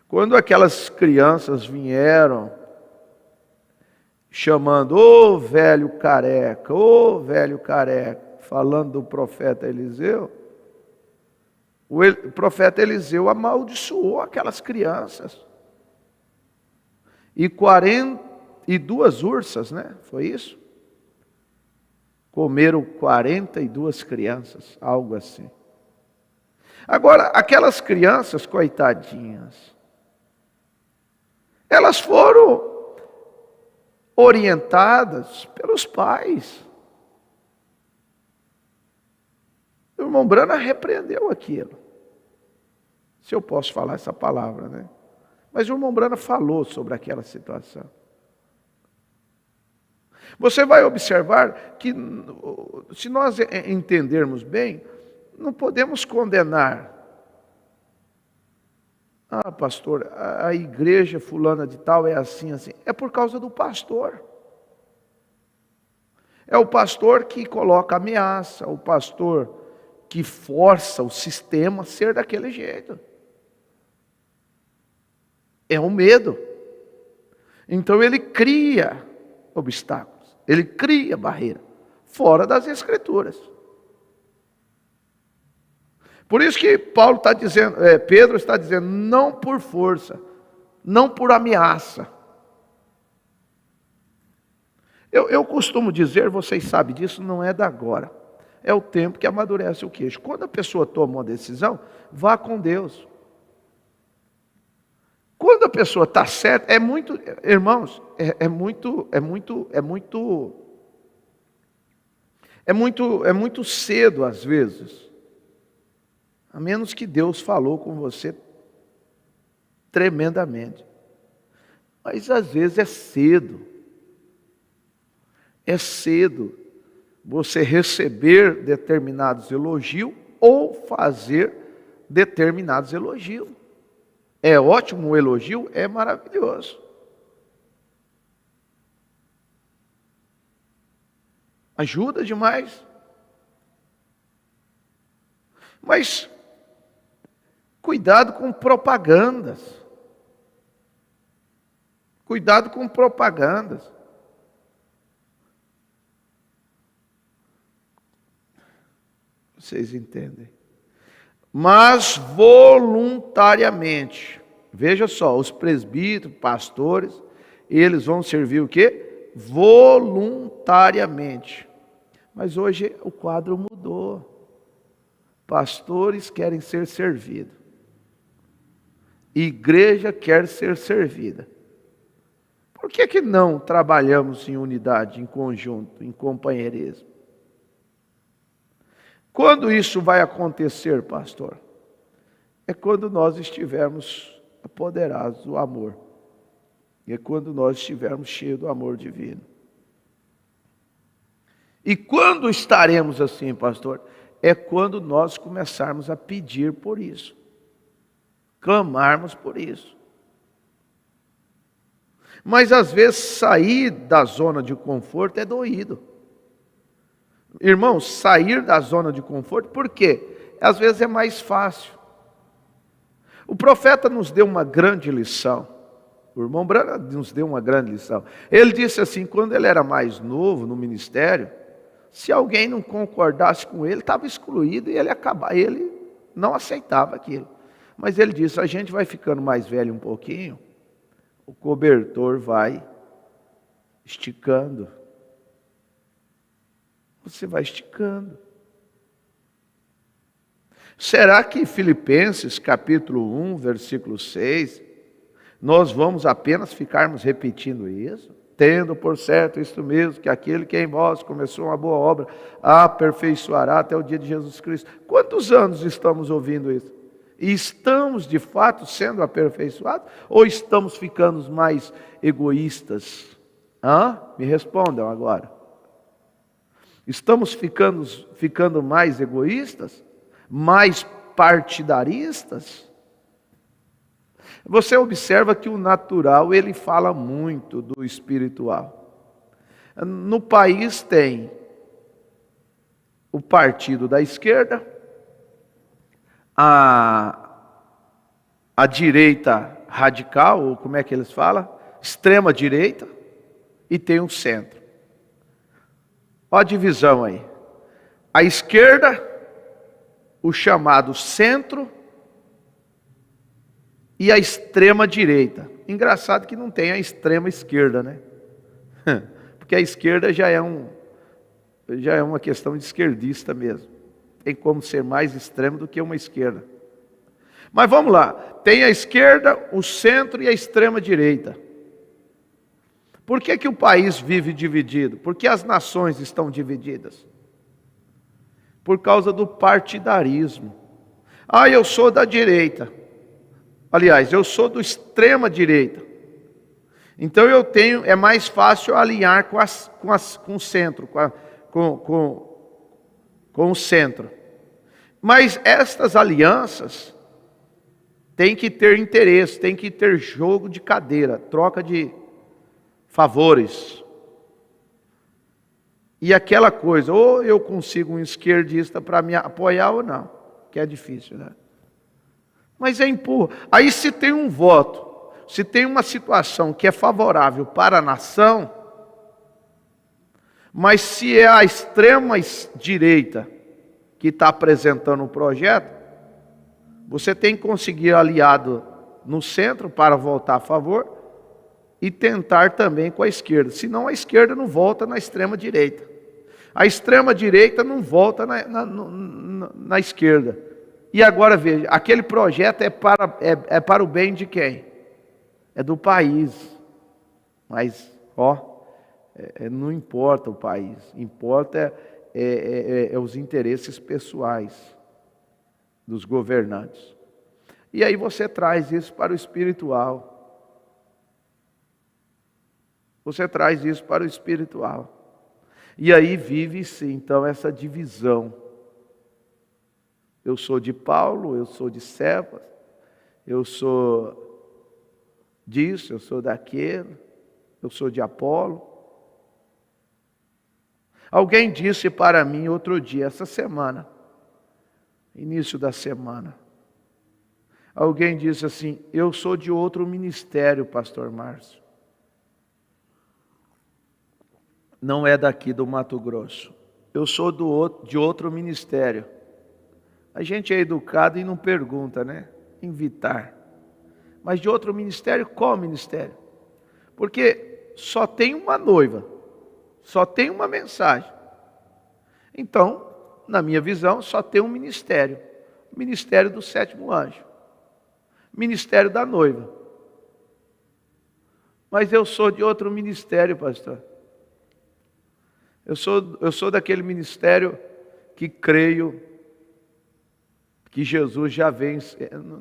Quando aquelas crianças vieram, chamando, ô velho careca, falando do profeta Eliseu, o profeta Eliseu amaldiçoou aquelas crianças. E 42 ursas, né? Foi isso? Comeram 42 crianças, algo assim. Agora, aquelas crianças, coitadinhas, elas foram orientadas pelos pais. O irmão Brana repreendeu aquilo. Se eu posso falar essa palavra, né? Mas o irmão Brana falou sobre aquela situação. Você vai observar que, se nós entendermos bem, não podemos condenar. Ah, pastor, a igreja fulana de tal é assim, assim. É por causa do pastor. É o pastor que coloca ameaça, o pastor que força o sistema a ser daquele jeito. É um medo. Então ele cria obstáculos, ele cria barreira, fora das Escrituras. Por isso que Paulo está dizendo, Pedro está dizendo, não por força, não por ameaça. Eu costumo dizer, vocês sabem disso, não é da agora. É o tempo que amadurece o queixo. Quando a pessoa toma uma decisão, vá com Deus. Quando a pessoa está certa, irmãos, é muito cedo às vezes. A menos que Deus falou com você tremendamente. Mas às vezes é cedo. É cedo você receber determinados elogios ou fazer determinados elogios. É ótimo o elogio, é maravilhoso. Ajuda demais. Mas cuidado com propagandas. Cuidado com propagandas. Vocês entendem? Mas voluntariamente. Veja só, os presbíteros, pastores, eles vão servir o quê? Voluntariamente. Mas hoje o quadro mudou. Pastores querem ser servidos. Igreja quer ser servida. Por que não trabalhamos em unidade, em conjunto, em companheirismo? Quando isso vai acontecer, pastor? É quando nós estivermos apoderados do amor. É quando nós estivermos cheios do amor divino. E quando estaremos assim, pastor? É quando nós começarmos a pedir por isso. Clamarmos por isso. Mas às vezes sair da zona de conforto é doído. Irmãos, sair da zona de conforto, por quê? Às vezes é mais fácil. O profeta nos deu uma grande lição. O irmão Brana nos deu uma grande lição. Ele disse assim, quando ele era mais novo no ministério, se alguém não concordasse com ele, estava excluído e ele não aceitava aquilo. Mas ele disse, a gente vai ficando mais velho um pouquinho, o cobertor vai esticando. Você vai esticando. Será que Filipenses capítulo 1, versículo 6, nós vamos apenas ficarmos repetindo isso? Tendo por certo isto mesmo, que aquele que em vós começou uma boa obra, a aperfeiçoará até o dia de Jesus Cristo. Quantos anos estamos ouvindo isso? E estamos de fato sendo aperfeiçoados? Ou estamos ficando mais egoístas? Me respondam agora. Estamos ficando mais egoístas? Mais partidaristas? Você observa que o natural, ele fala muito do espiritual. No país tem o partido da esquerda, a direita radical, ou como é que eles falam? Extrema direita, e tem um centro. Olha a divisão aí. A esquerda, o chamado centro, e a extrema direita. Engraçado que não tem a extrema esquerda, né? Porque a esquerda já é uma questão de esquerdista mesmo. Tem como ser mais extremo do que uma esquerda. Mas vamos lá. Tem a esquerda, o centro e a extrema direita. Por que o país vive dividido? Por que as nações estão divididas? Por causa do partidarismo. Eu sou da direita. Aliás, eu sou do extrema direita. Então é mais fácil alinhar com o centro, com o centro. Mas estas alianças têm que ter interesse, tem que ter jogo de cadeira, troca de favores. E aquela coisa, ou eu consigo um esquerdista para me apoiar ou não, que é difícil, né? Mas é empurra. Aí se tem um voto, se tem uma situação que é favorável para a nação, mas se é a extrema direita que está apresentando o projeto, você tem que conseguir aliado no centro para votar a favor e tentar também com a esquerda. Senão a esquerda não volta na extrema direita. A extrema direita não volta na esquerda. E agora veja, aquele projeto é para o bem de quem? É do país. Mas, não importa o país, importa os interesses pessoais dos governantes. E aí você traz isso para o espiritual. Você traz isso para o espiritual. E aí vive-se então essa divisão. Eu sou de Paulo, eu sou de Cefas, eu sou disso, eu sou daquele, eu sou de Apolo. Alguém disse para mim outro dia, essa semana, início da semana, alguém disse assim, eu sou de outro ministério, pastor Márcio. Não é daqui do Mato Grosso. Eu sou de outro ministério. A gente é educado e não pergunta, né? Invitar. Mas de outro ministério, qual ministério? Porque só tem uma noiva, só tem uma mensagem. Então, na minha visão, só tem um ministério. O ministério do sétimo anjo. Ministério da noiva. Mas eu sou de outro ministério, pastor. Eu sou daquele ministério que creio que Jesus já vem,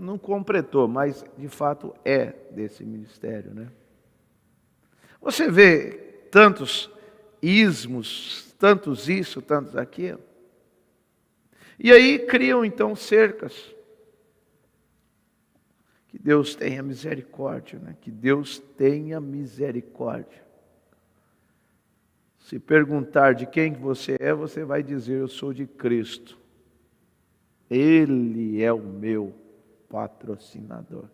não completou, mas de fato é desse ministério, né? Você vê tantos ismos, tantos isso, tantos aquilo. E aí criam então cercas. Que Deus tenha misericórdia, né? Que Deus tenha misericórdia. Se perguntar de quem você é, você vai dizer, eu sou de Cristo. Ele é o meu patrocinador.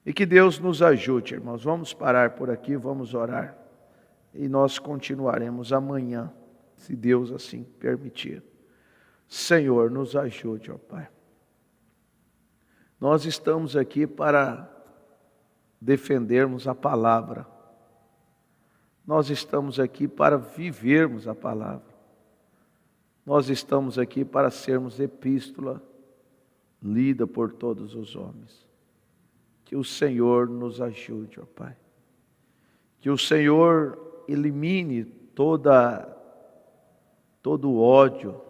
E que Deus nos ajude, irmãos. Vamos parar por aqui, vamos orar. E nós continuaremos amanhã, se Deus assim permitir. Senhor, nos ajude, ó Pai. Nós estamos aqui para defendermos a palavra. Nós estamos aqui para vivermos a palavra. Nós estamos aqui para sermos epístola lida por todos os homens. Que o Senhor nos ajude, ó Pai. Que o Senhor elimine todo ódio,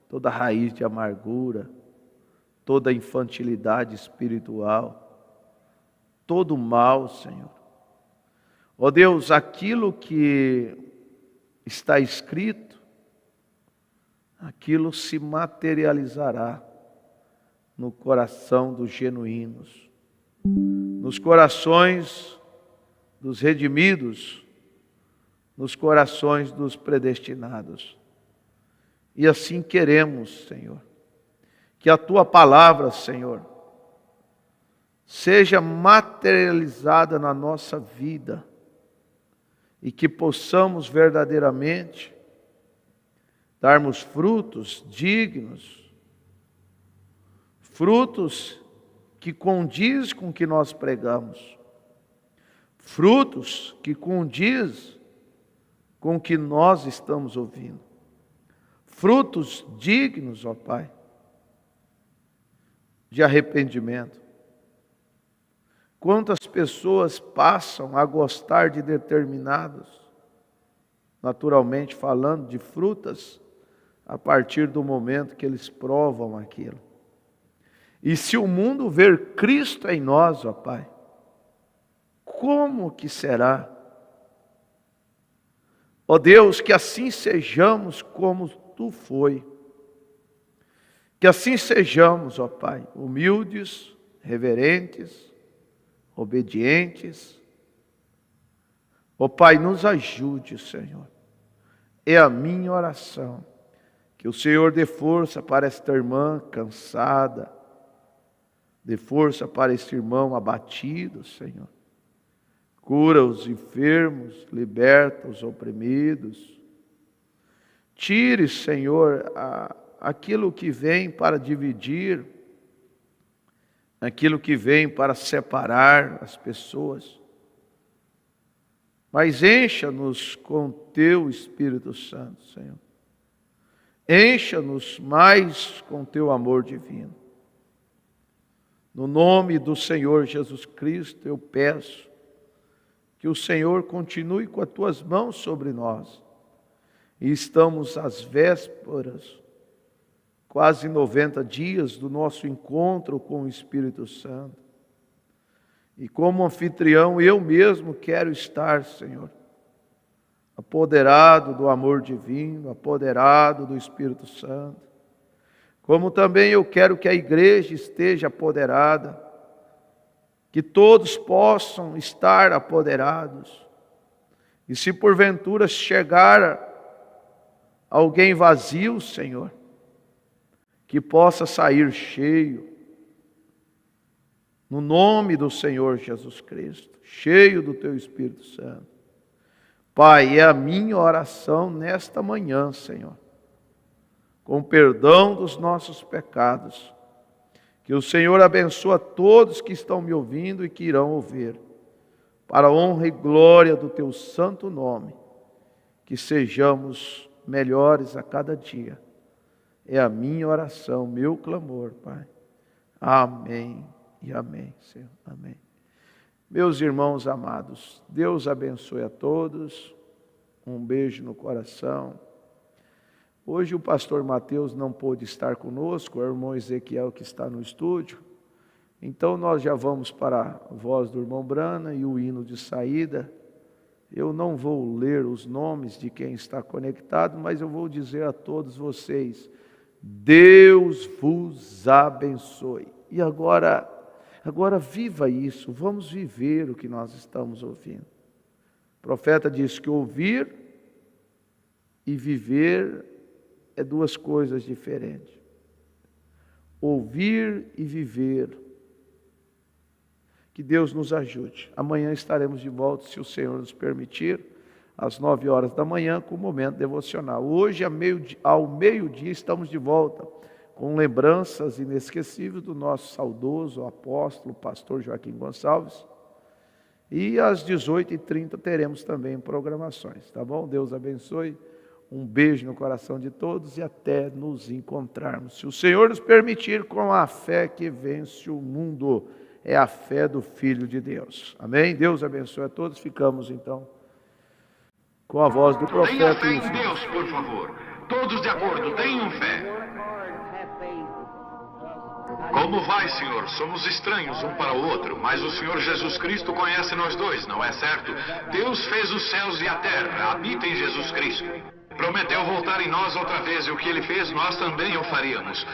toda raiz de amargura, toda infantilidade espiritual, todo mal, Senhor. Ó Deus, aquilo que está escrito, aquilo se materializará no coração dos genuínos, nos corações dos redimidos, nos corações dos predestinados. E assim queremos, Senhor, que a Tua palavra, Senhor, seja materializada na nossa vida e que possamos verdadeiramente darmos frutos dignos, frutos que condiz com o que nós pregamos, frutos que condiz com o que nós estamos ouvindo, frutos dignos, ó Pai, de arrependimento. Quantas pessoas passam a gostar de determinados, naturalmente falando, de frutas, a partir do momento que eles provam aquilo. E se o mundo ver Cristo em nós, ó Pai, como que será? Ó Deus, que assim sejamos como Tu foi. Que assim sejamos, ó Pai, humildes, reverentes, obedientes. Ó Pai, nos ajude, Senhor. É a minha oração. Que o Senhor dê força para esta irmã cansada. Dê força para este irmão abatido, Senhor. Cura os enfermos, liberta os oprimidos. Tire, Senhor, aquilo que vem para dividir, aquilo que vem para separar as pessoas. Mas encha-nos com Teu Espírito Santo, Senhor. Encha-nos mais com Teu amor divino. No nome do Senhor Jesus Cristo, eu peço que o Senhor continue com as Tuas mãos sobre nós. E estamos às vésperas, quase 90 dias do nosso encontro com o Espírito Santo. E como anfitrião, eu mesmo quero estar, Senhor, apoderado do amor divino, apoderado do Espírito Santo. Como também eu quero que a igreja esteja apoderada, que todos possam estar apoderados. E se porventura chegar alguém vazio, Senhor, que possa sair cheio, no nome do Senhor Jesus Cristo, cheio do Teu Espírito Santo. Pai, é a minha oração nesta manhã, Senhor, com perdão dos nossos pecados, que o Senhor abençoe todos que estão me ouvindo e que irão ouvir, para a honra e glória do Teu santo nome, que sejamos melhores a cada dia. É a minha oração, meu clamor, Pai. Amém e amém, Senhor. Amém. Meus irmãos amados, Deus abençoe a todos. Um beijo no coração. Hoje o pastor Mateus não pôde estar conosco, o irmão Ezequiel que está no estúdio. Então nós já vamos para a voz do irmão Brana e o hino de saída. Eu não vou ler os nomes de quem está conectado, mas eu vou dizer a todos vocês: Deus vos abençoe. E agora viva isso, vamos viver o que nós estamos ouvindo. O profeta diz que ouvir e viver é duas coisas diferentes. Ouvir e viver. Que Deus nos ajude. Amanhã estaremos de volta, se o Senhor nos permitir, às 9 horas da manhã, com o momento devocional. Hoje, ao meio-dia, estamos de volta, com lembranças inesquecíveis do nosso saudoso apóstolo, pastor Joaquim Gonçalves. E às 18h30 teremos também programações, tá bom? Deus abençoe. Um beijo no coração de todos e até nos encontrarmos. Se o Senhor nos permitir, com a fé que vence o mundo. é a fé do Filho de Deus. Amém? Deus abençoe a todos. Ficamos então com a voz do profeta. Tenha fé em Deus, por favor. Todos de acordo, tenham fé. Como vai, Senhor? Somos estranhos um para o outro, mas o Senhor Jesus Cristo conhece nós dois, não é certo? Deus fez os céus e a terra, habita em Jesus Cristo. Prometeu voltar em nós outra vez, e o que Ele fez, nós também o faríamos.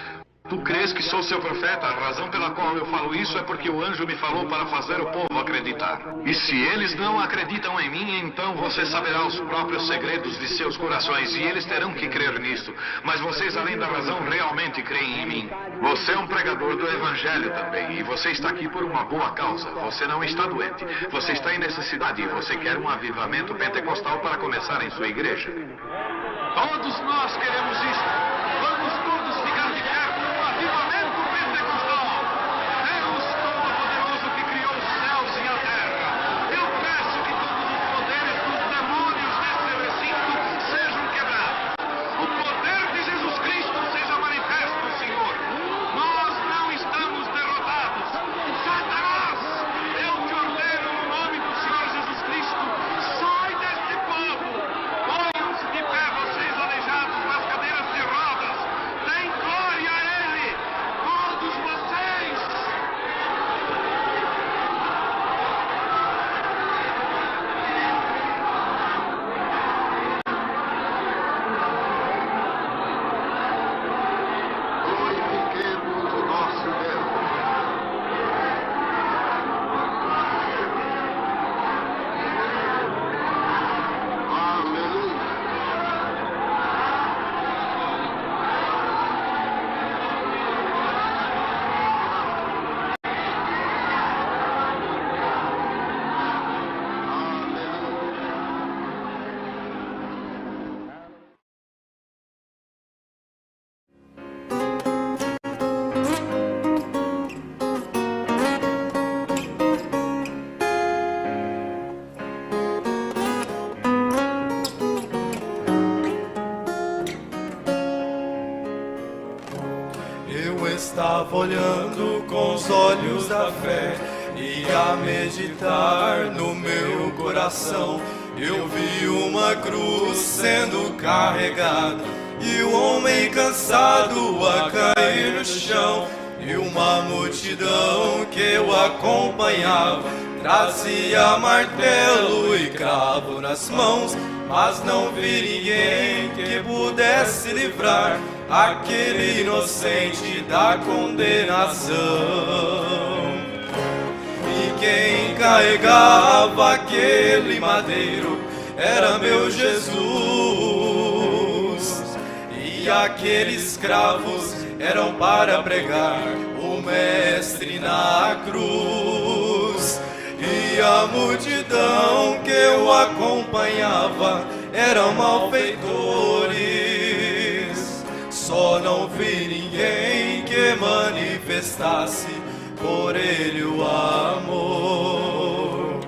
Tu crês que sou seu profeta? A razão pela qual eu falo isso é porque o anjo me falou para fazer o povo acreditar. E se eles não acreditam em mim, então você saberá os próprios segredos de seus corações, e eles terão que crer nisto. Mas vocês, além da razão, realmente creem em mim. Você é um pregador do Evangelho também, e você está aqui por uma boa causa. Você não está doente. Você está em necessidade, e você quer um avivamento pentecostal para começar em sua igreja. Todos nós queremos isso. Vamos todos ficar de pé. Avivamento pentecostal! Deus Todo-Poderoso que criou os céus e a terra. Eu peço que todos os poderes dos demônios desse recinto sejam quebrados. O poder de Jesus Cristo seja manifesto, Senhor. Nós não estamos derrotados. Satanás, eu te ordeno no nome do Senhor Jesus Cristo, sai deste povo. Ponham-se de pé, vocês aleijados nas cadeiras de rodas. Deem glória a Ele. Todos vocês! Glorifiquemos o nosso Deus. Aleluia. Eu estava olhando com os olhos da fé e a meditar no meu coração. Eu vi uma cruz sendo carregada e um homem cansado a cair no chão. E uma multidão que eu acompanhava trazia martelo e cravo nas mãos, mas não vi ninguém que pudesse livrar aquele inocente da condenação. E quem carregava aquele madeiro era meu Jesus, e aqueles cravos eram para pregar o Mestre na cruz. E a multidão que eu acompanhava eram malfeitores. Só não vi ninguém que manifestasse por ele o amor.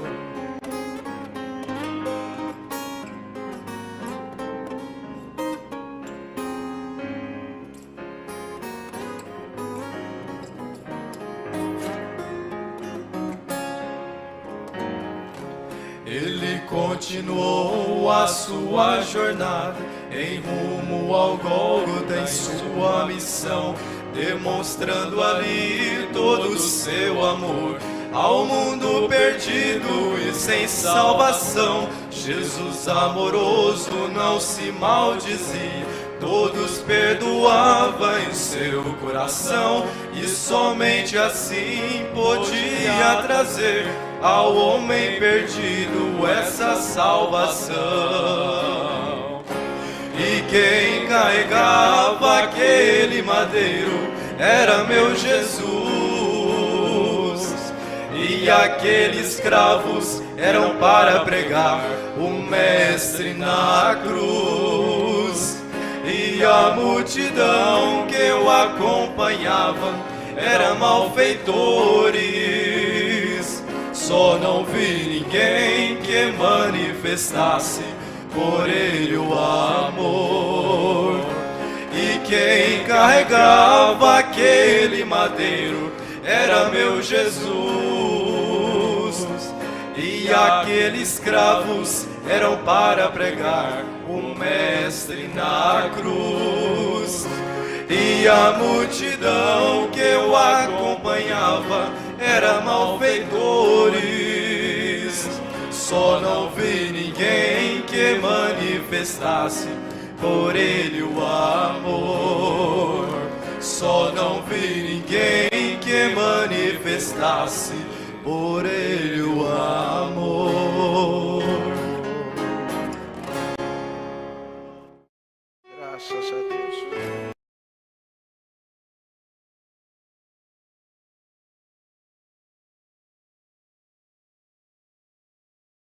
Ele continuou a sua jornada em rumo ao Gólgota em sua missão, demonstrando ali todo o seu amor ao mundo perdido e sem salvação. Jesus amoroso não se maldizia, todos perdoava em seu coração, e somente assim podia trazer ao homem perdido essa salvação. E quem carregava aquele madeiro era meu Jesus, e aqueles cravos eram para pregar o Mestre na cruz. E a multidão que eu acompanhava era malfeitores. Só não vi ninguém que manifestasse por ele o amor. E quem carregava aquele madeiro era meu Jesus. E aqueles escravos eram para pregar o Mestre na cruz. E a multidão que eu acompanhava era malfeitores. Só não vi ninguém que manifestasse por ele o amor. Só não vi ninguém que manifestasse por ele o amor. Graças a Deus.